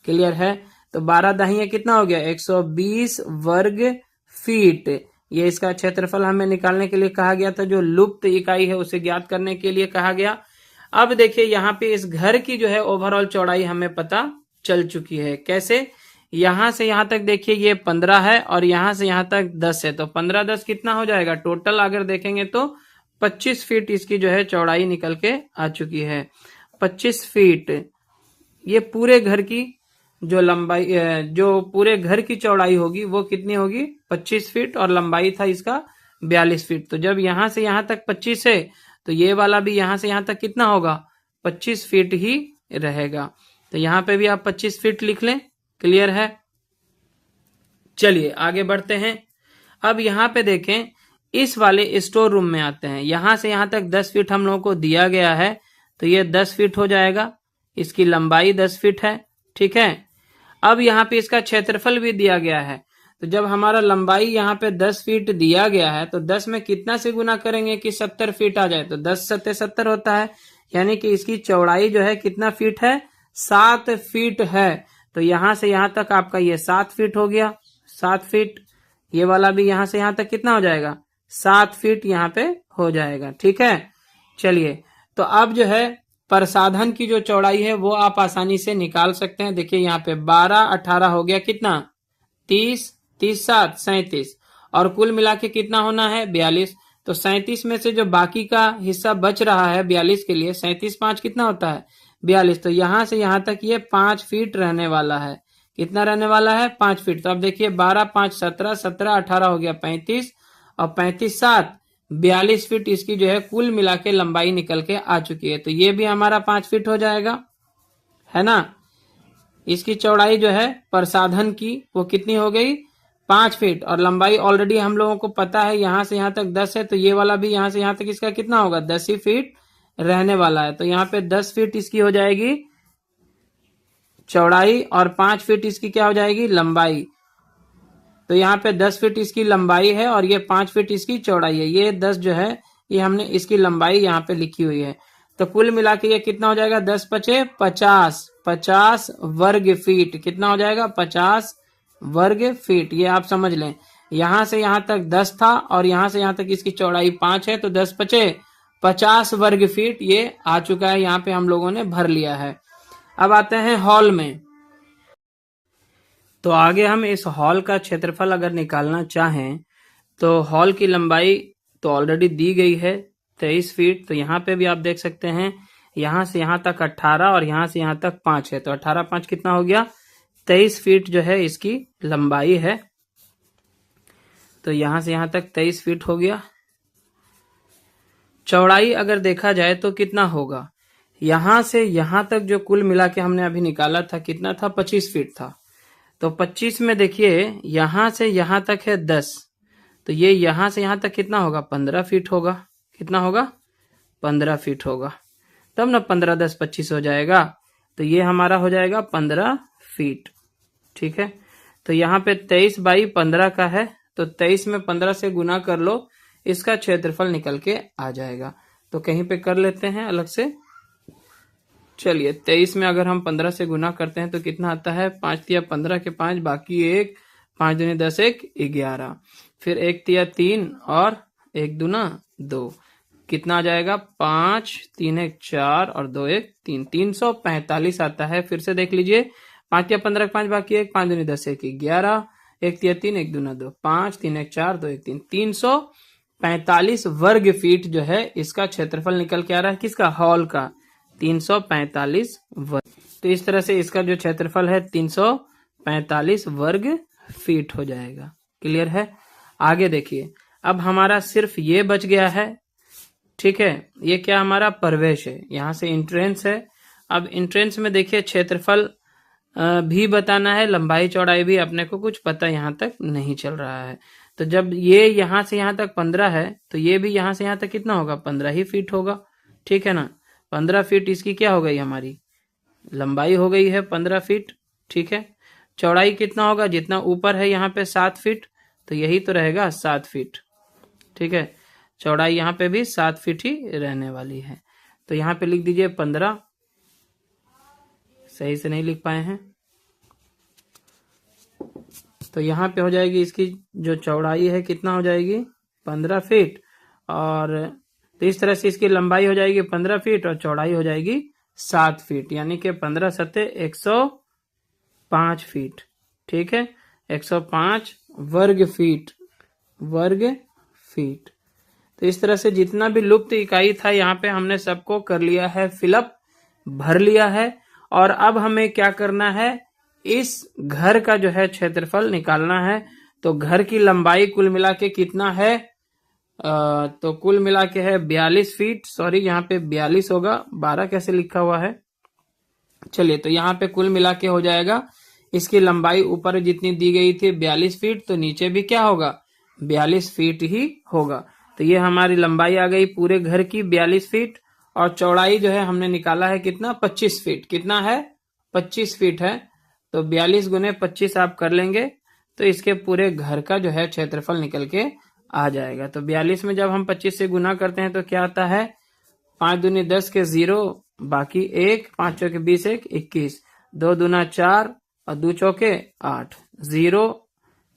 क्लियर है। तो 12 दही कितना हो गया, 120 वर्ग फीट। ये इसका क्षेत्रफल हमें निकालने के लिए कहा गया था, जो लुप्त इकाई है उसे ज्ञात करने के लिए कहा गया। अब देखिए यहाँ पे इस घर की जो है ओवरऑल चौड़ाई हमें पता चल चुकी है। कैसे, यहां से यहां तक देखिए ये 15 है और यहां से यहां तक 10 है। तो 15 10 कितना हो जाएगा, टोटल अगर देखेंगे तो 25 फीट इसकी जो है चौड़ाई निकल के आ चुकी है। 25 फीट ये पूरे घर की जो लंबाई, जो पूरे घर की चौड़ाई होगी वो कितनी होगी, 25 फीट, और लंबाई था इसका 42 फीट। तो जब यहां से यहां तक 25 है तो ये वाला भी यहां से यहां तक कितना होगा, 25 फीट ही रहेगा। तो यहां पे भी आप 25 फीट लिख लें, क्लियर है। चलिए आगे बढ़ते हैं। अब यहाँ पे देखें, इस वाले स्टोर रूम में आते हैं। यहां से यहां तक 10 फीट हम लोगों को दिया गया है, तो ये 10 फीट हो जाएगा। इसकी लंबाई 10 फीट है, ठीक है। अब यहाँ पे इसका क्षेत्रफल भी दिया गया है। तो जब हमारा लंबाई यहाँ पे 10 फीट दिया गया है तो 10 में कितना से गुना करेंगे कि 70 फीट आ जाए, तो 10 सत्ते 70 होता है, यानी कि इसकी चौड़ाई जो है कितना फीट है, 7 फीट है। तो यहां से यहां तक आपका ये 7 फीट हो गया, 7 फीट। ये वाला भी यहाँ से यहाँ तक कितना हो जाएगा, 7 फीट यहाँ पे हो जाएगा। ठीक है, चलिए तो अब जो है प्रसाधन की जो चौड़ाई है वो आप आसानी से निकाल सकते हैं। देखिए यहाँ पे 12 18 हो गया कितना, 30, 30 7 37, और कुल मिला के कितना होना है, 42। तो 37 में से जो बाकी का हिस्सा बच रहा है 42 के लिए, 37 5 कितना होता है, 42। तो यहां से यहां तक ये 5 फीट रहने वाला है। कितना रहने वाला है, 5 फीट। तो अब देखिए 12 5 17, 17 18 हो गया 35, और 35 7 42 फीट इसकी जो है कुल मिला के लंबाई निकल के आ चुकी है। तो ये भी हमारा 5 फीट हो जाएगा, है ना। इसकी चौड़ाई जो है प्रसाधन की वो कितनी हो गई, 5 फीट, और लंबाई ऑलरेडी हम लोगों को पता है यहां से यहां तक 10 है, तो ये वाला भी यहां से यहां तक इसका कितना होगा, 10 ही फीट रहने वाला है। तो यहाँ पे 10 फीट इसकी हो जाएगी चौड़ाई, और 5 फीट इसकी क्या हो जाएगी, लंबाई। तो यहाँ पे 10 फीट इसकी लंबाई है और ये 5 फीट इसकी चौड़ाई है। ये 10 जो है ये हमने इसकी लंबाई यहाँ पे लिखी हुई है। तो कुल मिला के ये कितना हो जाएगा, 10 पचे 50, 50 वर्ग फीट। कितना हो जाएगा, 50 वर्ग फीट। ये आप समझ लें, यहां से यहां तक 10 था और यहां से यहां तक इसकी चौड़ाई 5 है, तो 10 पचे 50 वर्ग फीट ये आ चुका है, यहाँ पे हम लोगों ने भर लिया है। अब आते हैं हॉल में। तो आगे हम इस हॉल का क्षेत्रफल अगर निकालना चाहें तो हॉल की लंबाई तो ऑलरेडी दी गई है 23 फीट। तो यहाँ पे भी आप देख सकते हैं यहाँ से यहाँ तक 18 और यहाँ से यहाँ तक 5 है, तो 18 5 कितना हो गया, 23 फीट जो है इसकी लंबाई है। तो यहाँ से यहाँ तक 23 फीट हो गया। चौड़ाई अगर देखा जाए तो कितना होगा, यहां से यहां तक जो कुल मिला के हमने अभी निकाला था कितना था, 25 फीट था। तो 25 में देखिए यहां से यहां तक है 10, तो ये यहां से यहां तक कितना होगा, 15 फीट होगा। कितना होगा, 15 फीट होगा, तब ना 15 10 25 हो जाएगा। तो ये हमारा हो जाएगा 15 फीट। ठीक है, तो यहाँ पे 23 बाई 15 का है, तो 23 में 15 से गुना कर लो, इसका क्षेत्रफल निकल के आ जाएगा। तो कहीं पे कर लेते हैं अलग से। चलिए 23 में अगर हम 15 से गुना करते हैं तो कितना आता है, 5 तिया 15 के 5, बाकी 1, 5 दूनी 10 1 11, फिर 1 तिया 3 और 1 दूना 2, कितना आ जाएगा, 5 3 1 4 और 2 1 3, 345 आता है। फिर से देख लीजिए, 5 तिया 15 के 5, बाकी 1, 5 दूनी 10 1 11, 1 तिया 3 1 दूना 2, 5 3 1 4 2 1 3, 345 वर्ग फीट जो है इसका क्षेत्रफल निकल के आ रहा है। किसका, हॉल का, 345 वर्ग। तो इस तरह से इसका जो क्षेत्रफल है 345 वर्ग फीट हो जाएगा। क्लियर है। आगे देखिए, अब हमारा सिर्फ ये बच गया है। ठीक है, ये क्या हमारा प्रवेश है, यहां से एंट्रेंस है। अब एंट्रेंस में देखिए क्षेत्रफल भी बताना है, लंबाई चौड़ाई भी अपने को कुछ पता यहां तक नहीं चल रहा है। तो जब ये यहां से यहां तक 15 है तो ये भी यहां से यहां तक कितना होगा, 15 ही फीट होगा। ठीक है ना, 15 फीट इसकी क्या हो गई, हमारी लंबाई हो गई है 15 फीट। ठीक है, चौड़ाई कितना होगा, जितना ऊपर है यहाँ पे 7 फीट, तो यही तो रहेगा 7 फीट। ठीक है, चौड़ाई यहाँ पे भी 7 फीट ही रहने वाली है। तो यहाँ पे लिख दीजिए 15, सही से नहीं लिख पाए हैं, तो यहाँ पे हो जाएगी इसकी जो चौड़ाई है कितना हो जाएगी, 15 फीट, और तो इस तरह से इसकी लंबाई हो जाएगी 15 फीट और चौड़ाई हो जाएगी 7 फीट, यानी कि 15 सत्ते 105 फीट। ठीक है, 105 वर्ग फीट, वर्ग फीट। तो इस तरह से जितना भी लुप्त इकाई था यहाँ पे हमने सबको कर लिया है फिलअप, भर लिया है। और अब हमें क्या करना है, इस घर का जो है क्षेत्रफल निकालना है। तो घर की लंबाई कुल मिला के कितना है, तो कुल मिला के है 42 फीट। सॉरी, यहाँ पे 42 होगा, 12 कैसे लिखा हुआ है। चलिए, तो यहाँ पे कुल मिला के हो जाएगा, इसकी लंबाई ऊपर जितनी दी गई थी 42 फीट, तो नीचे भी क्या होगा, 42 फीट ही होगा। तो ये हमारी लंबाई आ गई पूरे घर की 42 फीट, और चौड़ाई जो है हमने निकाला है कितना, 25 फीट। कितना है, 25 फीट है। तो 42 गुने 25 आप कर लेंगे तो इसके पूरे घर का जो है क्षेत्रफल निकल के आ जाएगा। तो 42 में जब हम 25 से गुना करते हैं तो क्या आता है, 5 दूनी 10 के 0, बाकी 1, 5 चौके 20 1 21, 2 दूना 4 और 2 चौके 8, 0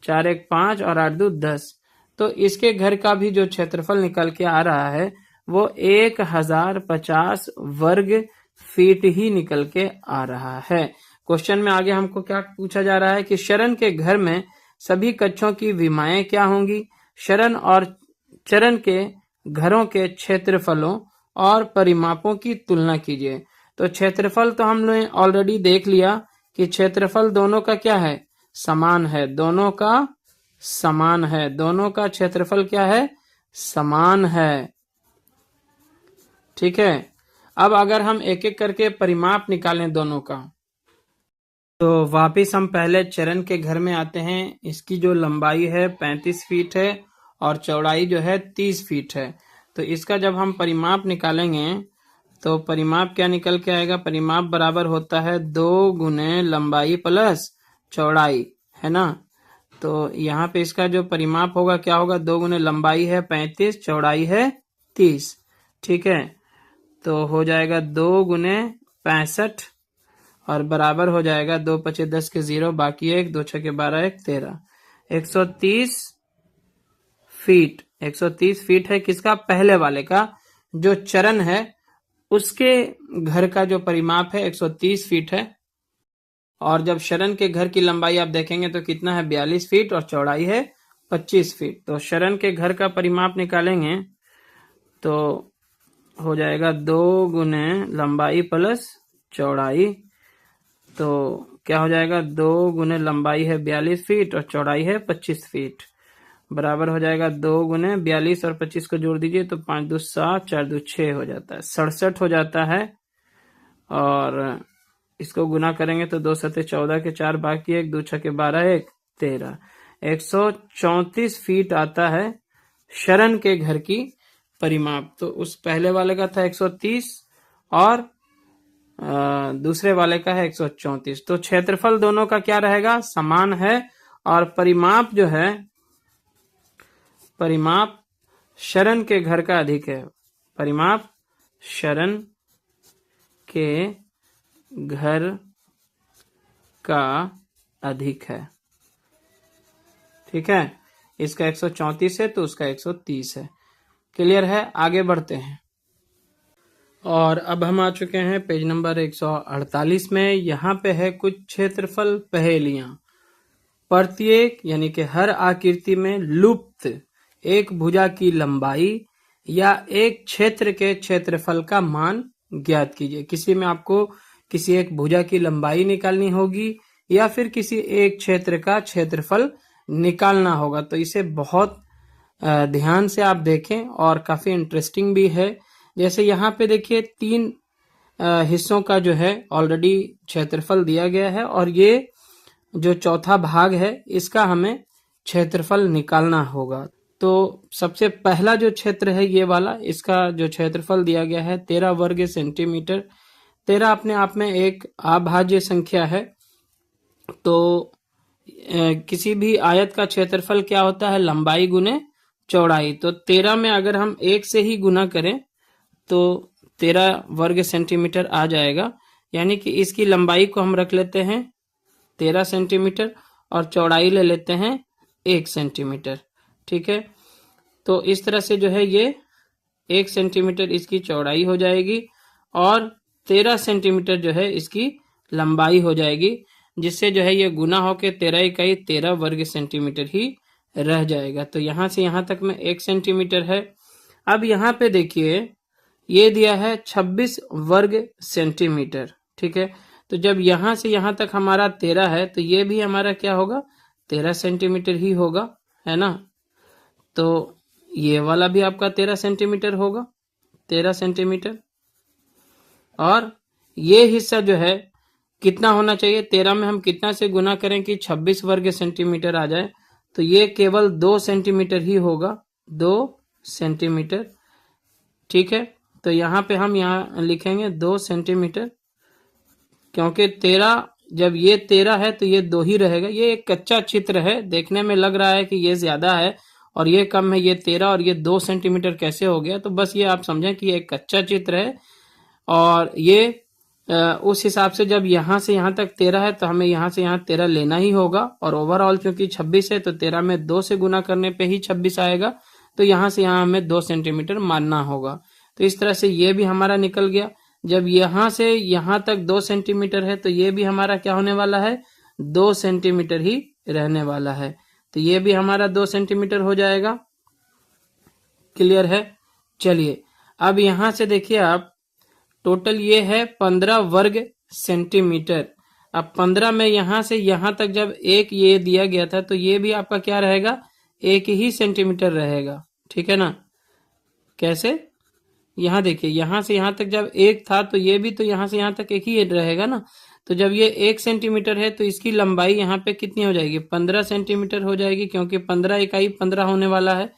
4 1 5 और 8 2 10। तो इसके घर का भी जो क्षेत्रफल निकल के आ रहा है वो 1050 वर्ग फीट ही निकल के आ रहा है। क्वेश्चन में आगे हमको क्या पूछा जा रहा है कि शरण के घर में सभी कक्षों की विमाएं क्या होंगी। शरण और चरण के घरों के क्षेत्रफलों और परिमापों की तुलना कीजिए। तो क्षेत्रफल तो हम लोग ऑलरेडी देख लिया कि क्षेत्रफल दोनों का क्या है, समान है। दोनों का समान है, दोनों का क्षेत्रफल क्या है, समान है। ठीक है। अब अगर हम एक एक करके परिमाप निकालें दोनों का, तो वापिस हम पहले चरण के घर में आते हैं। इसकी जो लंबाई है 35 फीट है और चौड़ाई जो है 30 फीट है। तो इसका जब हम परिमाप निकालेंगे तो परिमाप क्या निकल के आएगा, परिमाप बराबर होता है 2 गुने लंबाई प्लस चौड़ाई, है ना। तो यहाँ पे इसका जो परिमाप होगा क्या होगा, 2 गुने लंबाई है 35, चौड़ाई है 30। ठीक है, तो हो जाएगा 2 गुने 65 और बराबर हो जाएगा 2 5 10 के 0, बाकी 1, 2 6 के 12, 1 13, 130 फीट। 130 फीट है किसका, पहले वाले का। जो चरण है उसके घर का जो परिमाप है 130 फीट है। और जब शरण के घर की लंबाई आप देखेंगे तो कितना है, 42 फीट और चौड़ाई है 25 फीट। तो शरण के घर का परिमाप निकालेंगे तो हो जाएगा 2 गुने लंबाई प्लस चौड़ाई। तो क्या हो जाएगा, 2 गुने लंबाई है 42 फीट और चौड़ाई है 25 फीट, बराबर हो जाएगा 2 गुने 42 और 25 को जोड़ दीजिए तो 5 2 7, 4 2 6 हो जाता है, 67 हो जाता है। और इसको गुना करेंगे तो 2 7 14 के 4, बाकी 1, 2 6 के 12, 1 13, 134 फीट आता है शरण के घर की परिमाप। तो उस पहले वाले का था 130 और दूसरे वाले का है 134। तो क्षेत्रफल दोनों का क्या रहेगा, समान है। और परिमाप जो है, परिमाप शरण के घर का अधिक है। परिमाप शरण के घर का अधिक है। ठीक है, इसका 134 है तो उसका 130 है। क्लियर है, आगे बढ़ते हैं। और अब हम आ चुके हैं पेज नंबर 148 में। यहाँ पे है कुछ क्षेत्रफल पहेलियां। प्रत्येक यानी कि हर आकृति में लुप्त एक भुजा की लंबाई या एक क्षेत्र के क्षेत्रफल का मान ज्ञात कीजिए। किसी में आपको किसी एक भुजा की लंबाई निकालनी होगी या फिर किसी एक क्षेत्र का क्षेत्रफल निकालना होगा। तो इसे बहुत ध्यान से आप देखें और काफी इंटरेस्टिंग भी है। जैसे यहाँ पे देखिए 3 हिस्सों का जो है ऑलरेडी क्षेत्रफल दिया गया है और ये जो चौथा भाग है इसका हमें क्षेत्रफल निकालना होगा। तो सबसे पहला जो क्षेत्र है ये वाला, इसका जो क्षेत्रफल दिया गया है 13 वर्ग सेंटीमीटर। 13 अपने आप में एक अभाज्य संख्या है। तो किसी भी आयत का क्षेत्रफल क्या होता है, लंबाई गुने चौड़ाई। तो 13 में अगर हम 1 से ही गुना करें तो 13 वर्ग सेंटीमीटर आ जाएगा। यानी कि इसकी लंबाई को हम रख लेते हैं 13 सेंटीमीटर और चौड़ाई ले लेते हैं 1 सेंटीमीटर। ठीक है, तो इस तरह से जो है ये 1 सेंटीमीटर इसकी चौड़ाई हो जाएगी और 13 सेंटीमीटर जो है इसकी लंबाई हो जाएगी, जिससे जो है ये गुना होके 13 इकाई 13 वर्ग सेंटीमीटर ही रह जाएगा। तो यहां से यहां तक में 1 सेंटीमीटर है। अब यहाँ पे देखिए ये दिया है 26 वर्ग सेंटीमीटर। ठीक है, तो जब यहां से यहां तक हमारा 13 है तो ये भी हमारा क्या होगा, 13 सेंटीमीटर ही होगा, है ना। तो ये वाला भी आपका 13 सेंटीमीटर होगा, 13 सेंटीमीटर। और ये हिस्सा जो है कितना होना चाहिए, 13 में हम कितना से गुना करें कि 26 वर्ग सेंटीमीटर आ जाए। तो ये केवल 2 सेंटीमीटर ही होगा, 2 सेंटीमीटर। ठीक है, तो यहाँ पे हम यहाँ लिखेंगे 2 सेंटीमीटर, क्योंकि 13 जब ये 13 है तो ये 2 ही रहेगा। ये एक कच्चा चित्र है, देखने में लग रहा है कि ये ज्यादा है और ये कम है, ये 13 और ये 2 सेंटीमीटर कैसे हो गया। तो बस ये आप समझें कि ये एक कच्चा चित्र है और ये उस हिसाब से जब यहाँ से यहाँ तक 13 है तो हमें यहाँ से यहाँ 13 लेना ही होगा, और ओवरऑल क्योंकि 26 है तो 13 में 2 से गुना करने पे ही 26 आएगा, तो यहाँ से यहाँ हमें 2 सेंटीमीटर मानना होगा। तो इस तरह से ये भी हमारा निकल गया। जब यहाँ से यहाँ तक 2 सेंटीमीटर है तो ये भी हमारा क्या होने वाला है, 2 सेंटीमीटर ही रहने वाला है। तो ये भी हमारा 2 सेंटीमीटर हो जाएगा। क्लियर है? चलिए अब यहाँ से देखिए आप, टोटल ये है 15 वर्ग सेंटीमीटर। अब 15 में यहाँ से यहाँ तक जब एक ये दिया गया था तो ये भी आपका क्या रहेगा, 1 ही सेंटीमीटर रहेगा। ठीक है ना? कैसे? यहाँ देखिए, यहाँ से यहाँ तक जब एक था तो ये भी तो यहाँ से यहाँ तक एक ही रहेगा ना। तो जब ये 1 सेंटीमीटर है तो इसकी लंबाई यहाँ पे कितनी हो जाएगी, 15 सेंटीमीटर हो जाएगी, क्योंकि 15 इकाई 15 होने वाला है।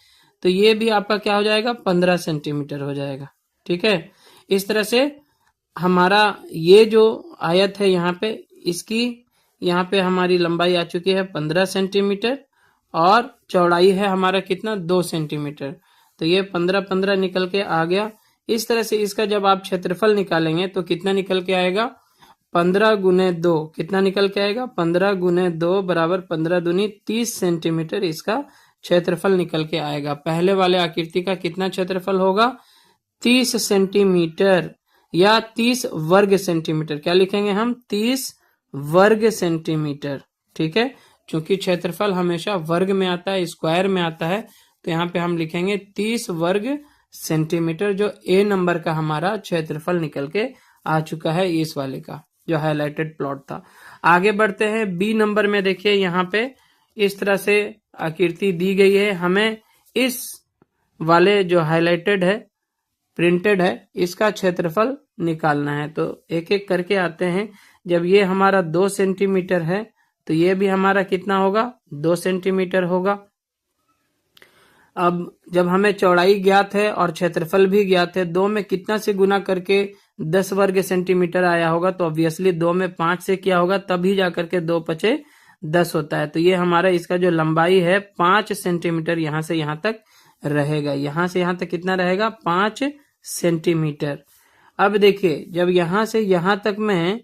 तो ये भी आपका क्या हो जाएगा, 15 सेंटीमीटर हो जाएगा। ठीक है? इस तरह से हमारा ये जो आयत है यहाँ पे, इसकी यहाँ पे हमारी लंबाई आ चुकी है 15 सेंटीमीटर, और चौड़ाई है हमारा कितना, 2 सेंटीमीटर। तो ये 15-15 निकल के आ गया। इस तरह से इसका जब आप क्षेत्रफल निकालेंगे तो कितना निकल के आएगा, 15 गुने 2 कितना निकल के आएगा, 15 गुने 2 बराबर 15 दूनी 30 सेंटीमीटर इसका क्षेत्रफल निकल के आएगा। पहले वाले आकृति का कितना क्षेत्रफल होगा, 30 सेंटीमीटर या 30 वर्ग सेंटीमीटर। क्या लिखेंगे हम, 30 वर्ग सेंटीमीटर। ठीक है? क्योंकि क्षेत्रफल हमेशा वर्ग में आता है, स्क्वायर में आता है, तो यहाँ पे हम लिखेंगे 30 वर्ग सेंटीमीटर, जो ए नंबर का हमारा क्षेत्रफल निकल के आ चुका है, इस वाले का जो हाईलाइटेड प्लॉट था। आगे बढ़ते हैं बी नंबर में। देखिए यहाँ पे इस तरह से आकृति दी गई है, हमें इस वाले जो हाईलाइटेड है, प्रिंटेड है, इसका क्षेत्रफल निकालना है। तो एक एक करके आते हैं। जब ये हमारा 2 सेंटीमीटर है तो ये भी हमारा कितना होगा, 2 सेंटीमीटर होगा। अब जब हमें चौड़ाई ज्ञात है और क्षेत्रफल भी ज्ञात है, 2 में कितना से गुना करके 10 वर्ग सेंटीमीटर आया होगा, तो ऑब्वियसली 2 में 5 से किया होगा, तभी जाकर के 2 पचे 10 होता है। तो ये हमारा इसका जो लंबाई है 5 सेंटीमीटर यहाँ से यहाँ तक रहेगा। यहाँ से यहाँ तक कितना रहेगा, 5 सेंटीमीटर। अब देखिए, जब यहाँ से यहाँ तक में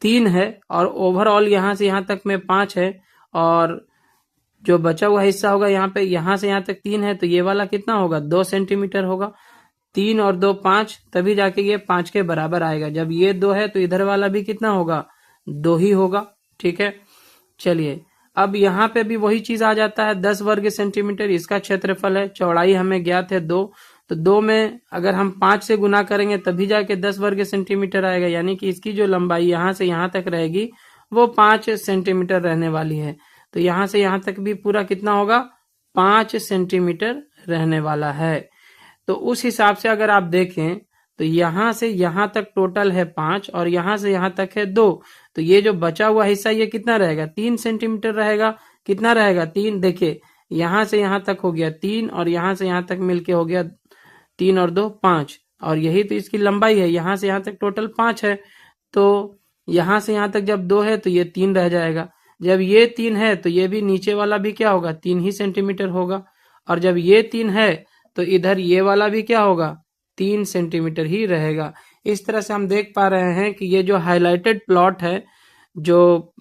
3 है और ओवरऑल यहाँ से यहाँ तक में 5 है, और जो बचा हुआ हिस्सा होगा यहाँ पे, यहाँ से यहाँ तक 3 है, तो ये वाला कितना होगा, 2 सेंटीमीटर होगा। 3 और 2 5, तभी जाके ये 5 के बराबर आएगा। जब ये 2 है तो इधर वाला भी कितना होगा, 2 ही होगा। ठीक है? चलिए अब यहाँ पे भी वही चीज आ जाता है, 10 वर्ग सेंटीमीटर इसका क्षेत्रफल है, चौड़ाई हमें ज्ञात है 2, तो 2 में अगर हम 5 से गुना करेंगे तभी जाके 10 वर्ग सेंटीमीटर आएगा, यानी कि इसकी जो लंबाई यहाँ से यहाँ तक रहेगी वो 5 सेंटीमीटर रहने वाली है। तो यहाँ से यहाँ तक भी पूरा कितना होगा, 5 सेंटीमीटर रहने वाला है। तो उस हिसाब से अगर आप देखें तो यहाँ से यहाँ तक टोटल है 5 और यहाँ से यहाँ तक है 2, तो ये जो बचा हुआ हिस्सा ये कितना रहेगा, 3 सेंटीमीटर रहेगा। कितना रहेगा, 3। देखिए यहाँ से यहाँ तक हो गया 3 और यहाँ से यहाँ तक मिलके हो गया 3 और 2 5, और यही तो इसकी लंबाई है। यहाँ से यहाँ तक टोटल 5 है, तो यहाँ से यहाँ तक जब 2 है तो ये 3 रह जाएगा। जब ये 3 है तो ये भी नीचे वाला भी क्या होगा, 3 ही सेंटीमीटर होगा, और जब ये 3 है तो इधर ये वाला भी क्या होगा, 3 सेंटीमीटर ही रहेगा। इस तरह से हम देख पा रहे हैं कि ये जो हाईलाइटेड प्लॉट है, जो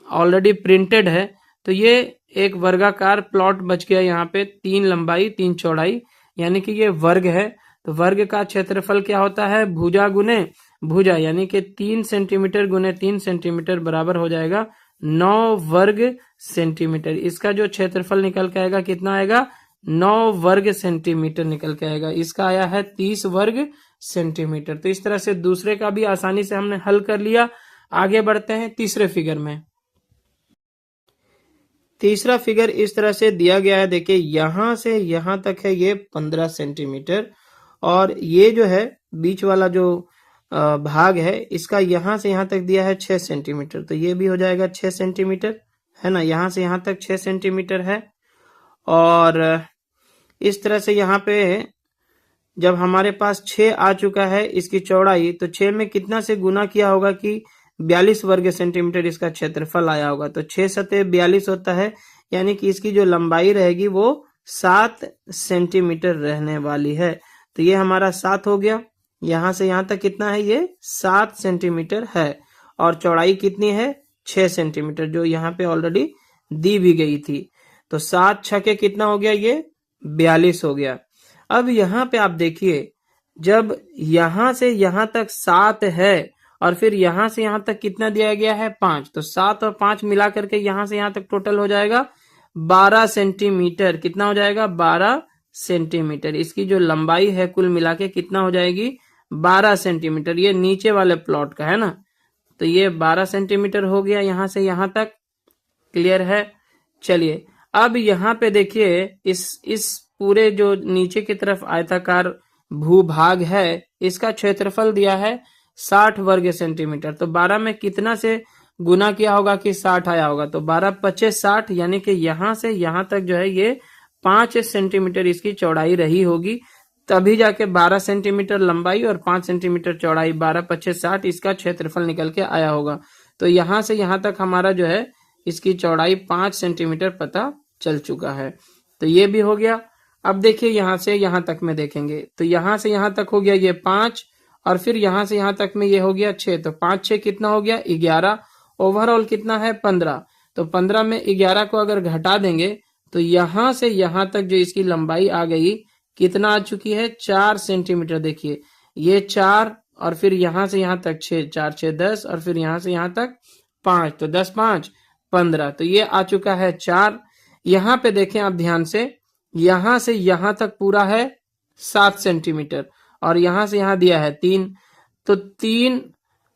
ऑलरेडी प्रिंटेड है, तो ये एक वर्गाकार प्लॉट बच गया यहाँ पे, 3 लंबाई 3 चौड़ाई, यानी कि ये वर्ग है। तो वर्ग का क्षेत्रफल क्या होता है, भुजा गुने भुजा, यानी कि 3 सेंटीमीटर गुने 3 सेंटीमीटर बराबर हो जाएगा 9 वर्ग सेंटीमीटर। इसका जो क्षेत्रफल निकल के आएगा कितना आएगा, 9 वर्ग सेंटीमीटर निकल के आएगा। इसका आया है 30 वर्ग सेंटीमीटर। तो इस तरह से दूसरे का भी आसानी से हमने हल कर लिया। आगे बढ़ते हैं तीसरे फिगर में। तीसरा फिगर इस तरह से दिया गया है, देखिए यहां से यहां तक है ये 15 सेंटीमीटर, और ये जो है बीच वाला जो भाग है इसका यहाँ से यहाँ तक दिया है 6 सेंटीमीटर, तो ये भी हो जाएगा 6 सेंटीमीटर, है ना। यहाँ से यहाँ तक 6 सेंटीमीटर है, और इस तरह से यहाँ पे जब हमारे पास 6 आ चुका है इसकी चौड़ाई, तो 6 में कितना से गुना किया होगा कि 42 वर्ग सेंटीमीटर इसका क्षेत्रफल आया होगा। तो 6 सतह 42 होता है, यानी कि इसकी जो लंबाई रहेगी वो 7 सेंटीमीटर रहने वाली है। तो ये हमारा 7 हो गया, यहां से यहां तक कितना है, ये 7 सेंटीमीटर है और चौड़ाई कितनी है 6 सेंटीमीटर, जो यहाँ पे ऑलरेडी दी भी गई थी। तो 7 छके कितना हो गया, ये 42 हो गया। अब यहाँ पे आप देखिए, जब यहां से यहां तक 7 है और फिर यहां से यहां तक कितना दिया गया है 5, तो 7 और 5 मिला करके यहां से यहां तक टोटल हो जाएगा 12 सेंटीमीटर। कितना हो जाएगा 12 सेंटीमीटर। इसकी जो लंबाई है कुल मिला के कितना हो जाएगी 12 सेंटीमीटर। ये नीचे वाले प्लॉट का है ना, तो ये 12 सेंटीमीटर हो गया यहां से यहां तक। क्लियर है। चलिए अब यहाँ पे देखिए, इस पूरे जो नीचे की तरफ आयताकार भूभाग है, इसका क्षेत्रफल दिया है 60 वर्ग सेंटीमीटर। तो 12 में कितना से गुना किया होगा कि 60 आया होगा, तो 12 25 60, यानी कि यहां से यहां तक जो है ये 5 सेंटीमीटर इसकी चौड़ाई रही होगी, तभी जाके 12 सेंटीमीटर लंबाई और 5 सेंटीमीटर चौड़ाई, 12 25 60 इसका क्षेत्रफल निकल के आया होगा। तो यहां से यहां तक हमारा जो है इसकी चौड़ाई 5 सेंटीमीटर पता चल चुका है। तो ये भी हो गया। अब देखिए यहां से यहां तक में देखेंगे, तो यहां से यहां तक हो गया ये 5 और फिर यहां से यहां तक में ये हो गया 6, तो 5 6 कितना हो गया 11। ओवरऑल कितना है 15। तो 15 में 11 को अगर घटा देंगे तो यहां से यहां तक जो इसकी लंबाई आ गई कितना आ चुकी है 4 सेंटीमीटर। देखिए ये 4 और फिर यहां से यहां तक 6, 4 6 10 और फिर यहां से यहां तक 5, तो 10 5 15, तो ये आ चुका है 4। यहां पे देखें आप ध्यान से यहां तक पूरा है 7 सेंटीमीटर और यहां से यहां दिया है 3, तो 3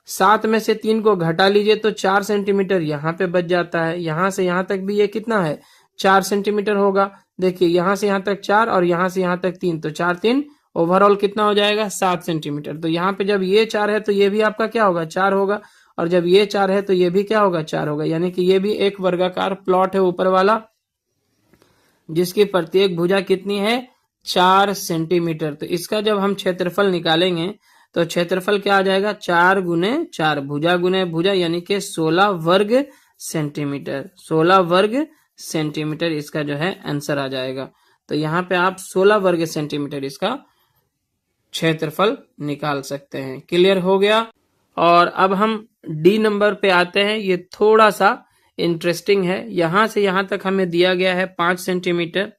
7 में से 3 को घटा लीजिए तो 4 सेंटीमीटर यहाँ पे बच जाता है। यहां से यहां तक भी ये कितना है 4 सेंटीमीटर होगा। देखिए यहां से यहां तक 4 और यहां से यहां तक 3, तो 4 3 ओवरऑल कितना हो जाएगा 7 सेंटीमीटर। तो यहाँ पे जब ये 4 है तो ये भी आपका क्या होगा 4 होगा, और जब ये 4 है तो ये भी क्या होगा 4 होगा, यानी कि ये भी एक वर्गाकार प्लॉट है ऊपर वाला, जिसकी प्रत्येक भुजा कितनी है 4 सेंटीमीटर। तो इसका जब हम क्षेत्रफल निकालेंगे तो क्षेत्रफल क्या आ जाएगा 4 गुने 4, भुजा गुने भुजा, यानी कि 16 वर्ग सेंटीमीटर। 16 वर्ग सेंटीमीटर इसका जो है आंसर आ जाएगा। तो यहाँ पे आप 16 वर्ग सेंटीमीटर इसका क्षेत्रफल निकाल सकते हैं। क्लियर हो गया। और अब हम डी नंबर पे आते हैं। ये थोड़ा सा इंटरेस्टिंग है। यहां से यहां तक हमें दिया गया है 5 सेंटीमीटर,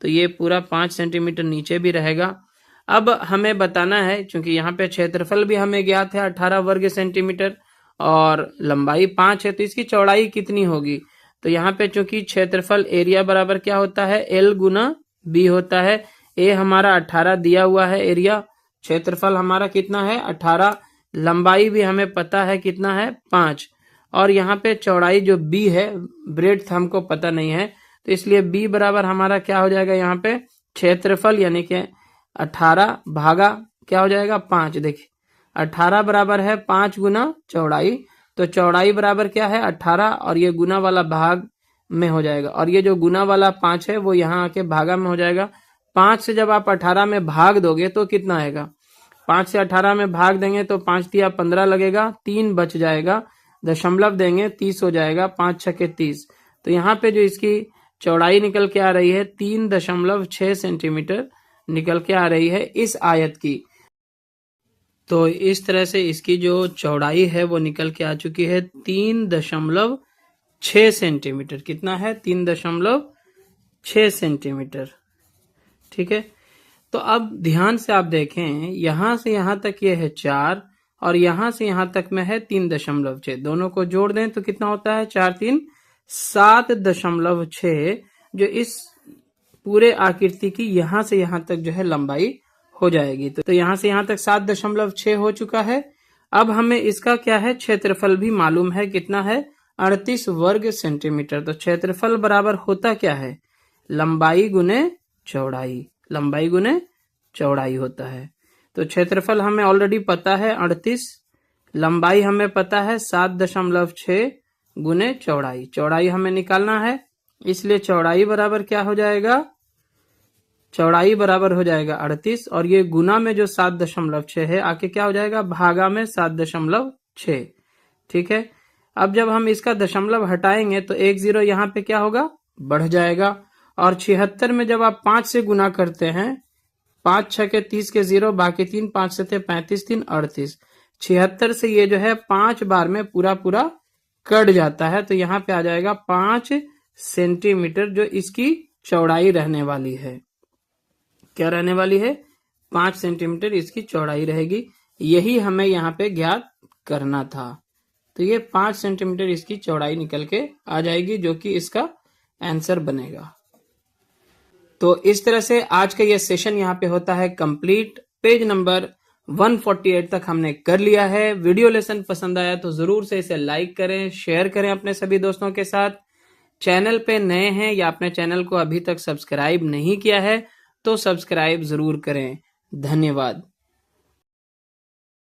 तो ये पूरा 5 सेंटीमीटर नीचे भी रहेगा। अब हमें बताना है, क्योंकि यहाँ पे क्षेत्रफल भी हमें ज्ञात है 18 वर्ग सेंटीमीटर और लंबाई 5 है, तो इसकी चौड़ाई कितनी होगी। तो यहाँ पे चूंकि क्षेत्रफल एरिया बराबर क्या होता है L गुना B होता है। ए हमारा 18 दिया हुआ है एरिया, क्षेत्रफल हमारा कितना है 18, लंबाई भी हमें पता है कितना है 5, और यहाँ पे चौड़ाई जो B है, ब्रेड्थ हमको पता नहीं है, तो इसलिए B बराबर हमारा क्या हो जाएगा यहाँ पे क्षेत्रफल, यानी कि 18 भागा क्या हो जाएगा 5। देखिए 18 बराबर है 5 गुना चौड़ाई, तो चौड़ाई बराबर क्या है 18 और ये गुना वाला भाग में हो जाएगा, और ये जो गुना वाला 5 है वो यहाँ आके भागा में हो जाएगा। 5 से जब आप 18 में भाग दोगे तो कितना आएगा, 5 से 18 में भाग देंगे तो 5 तिया 15 लगेगा, 3 बच जाएगा, दशमलव देंगे 30 हो जाएगा, 5 छके 30। तो यहाँ पे जो इसकी चौड़ाई निकल के आ रही है 3.6 सेंटीमीटर निकल के आ रही है इस आयत की। तो इस तरह से इसकी जो चौड़ाई है वो निकल के आ चुकी है 3.6 सेंटीमीटर। कितना है 3.6 सेंटीमीटर। ठीक है। तो अब ध्यान से आप देखें, यहां से यहां तक ये है 4 और यहां से यहां तक में है 3.6, दोनों को जोड़ दें तो कितना होता है 4 3 7.6, जो इस पूरे आकृति की यहां से यहां तक जो है लंबाई हो जाएगी। तो यहां से यहां तक 7.6 हो चुका है। अब हमें इसका क्या है क्षेत्रफल भी मालूम है, कितना है 38 वर्ग सेंटीमीटर। तो क्षेत्रफल बराबर होता क्या है लंबाई गुने चौड़ाई, लंबाई गुने चौड़ाई होता है। तो क्षेत्रफल हमें ऑलरेडी पता है 38, लंबाई हमें पता है 7.6 गुने चौड़ाई, चौड़ाई हमें निकालना है, इसलिए चौड़ाई बराबर क्या हो जाएगा, चौड़ाई बराबर हो जाएगा 38 और ये गुना में जो 7.6 है आके क्या हो जाएगा भागा में 7.6। ठीक है। अब जब हम इसका दशमलव हटाएंगे तो 1 0 यहाँ पे क्या होगा बढ़ जाएगा, और 76 में जब आप 5 से गुना करते हैं 5 6 के 30 के 0, बाकी 3 5 से थे 35, 3 38, 76 से ये जो है 5 बार में पूरा पूरा कट जाता है। तो यहाँ पे आ जाएगा 5 सेंटीमीटर जो इसकी चौड़ाई रहने वाली है। क्या रहने वाली है? 5 सेंटीमीटर इसकी चौड़ाई रहेगी। यही हमें यहाँ पे ज्ञात करना था। तो ये 5 सेंटीमीटर इसकी चौड़ाई निकल के आ जाएगी, जो कि इसका आंसर बनेगा। तो इस तरह से आज का ये सेशन यहाँ पे होता है कंप्लीट। पेज नंबर 148 तक हमने कर लिया है। वीडियो लेसन पसंद आया तो जरूर से इसे लाइक करें, शेयर करें अपने सभी दोस्तों के साथ। चैनल पे नए हैं या अपने चैनल को अभी तक सब्सक्राइब नहीं किया है तो सब्सक्राइब जरूर करें। धन्यवाद।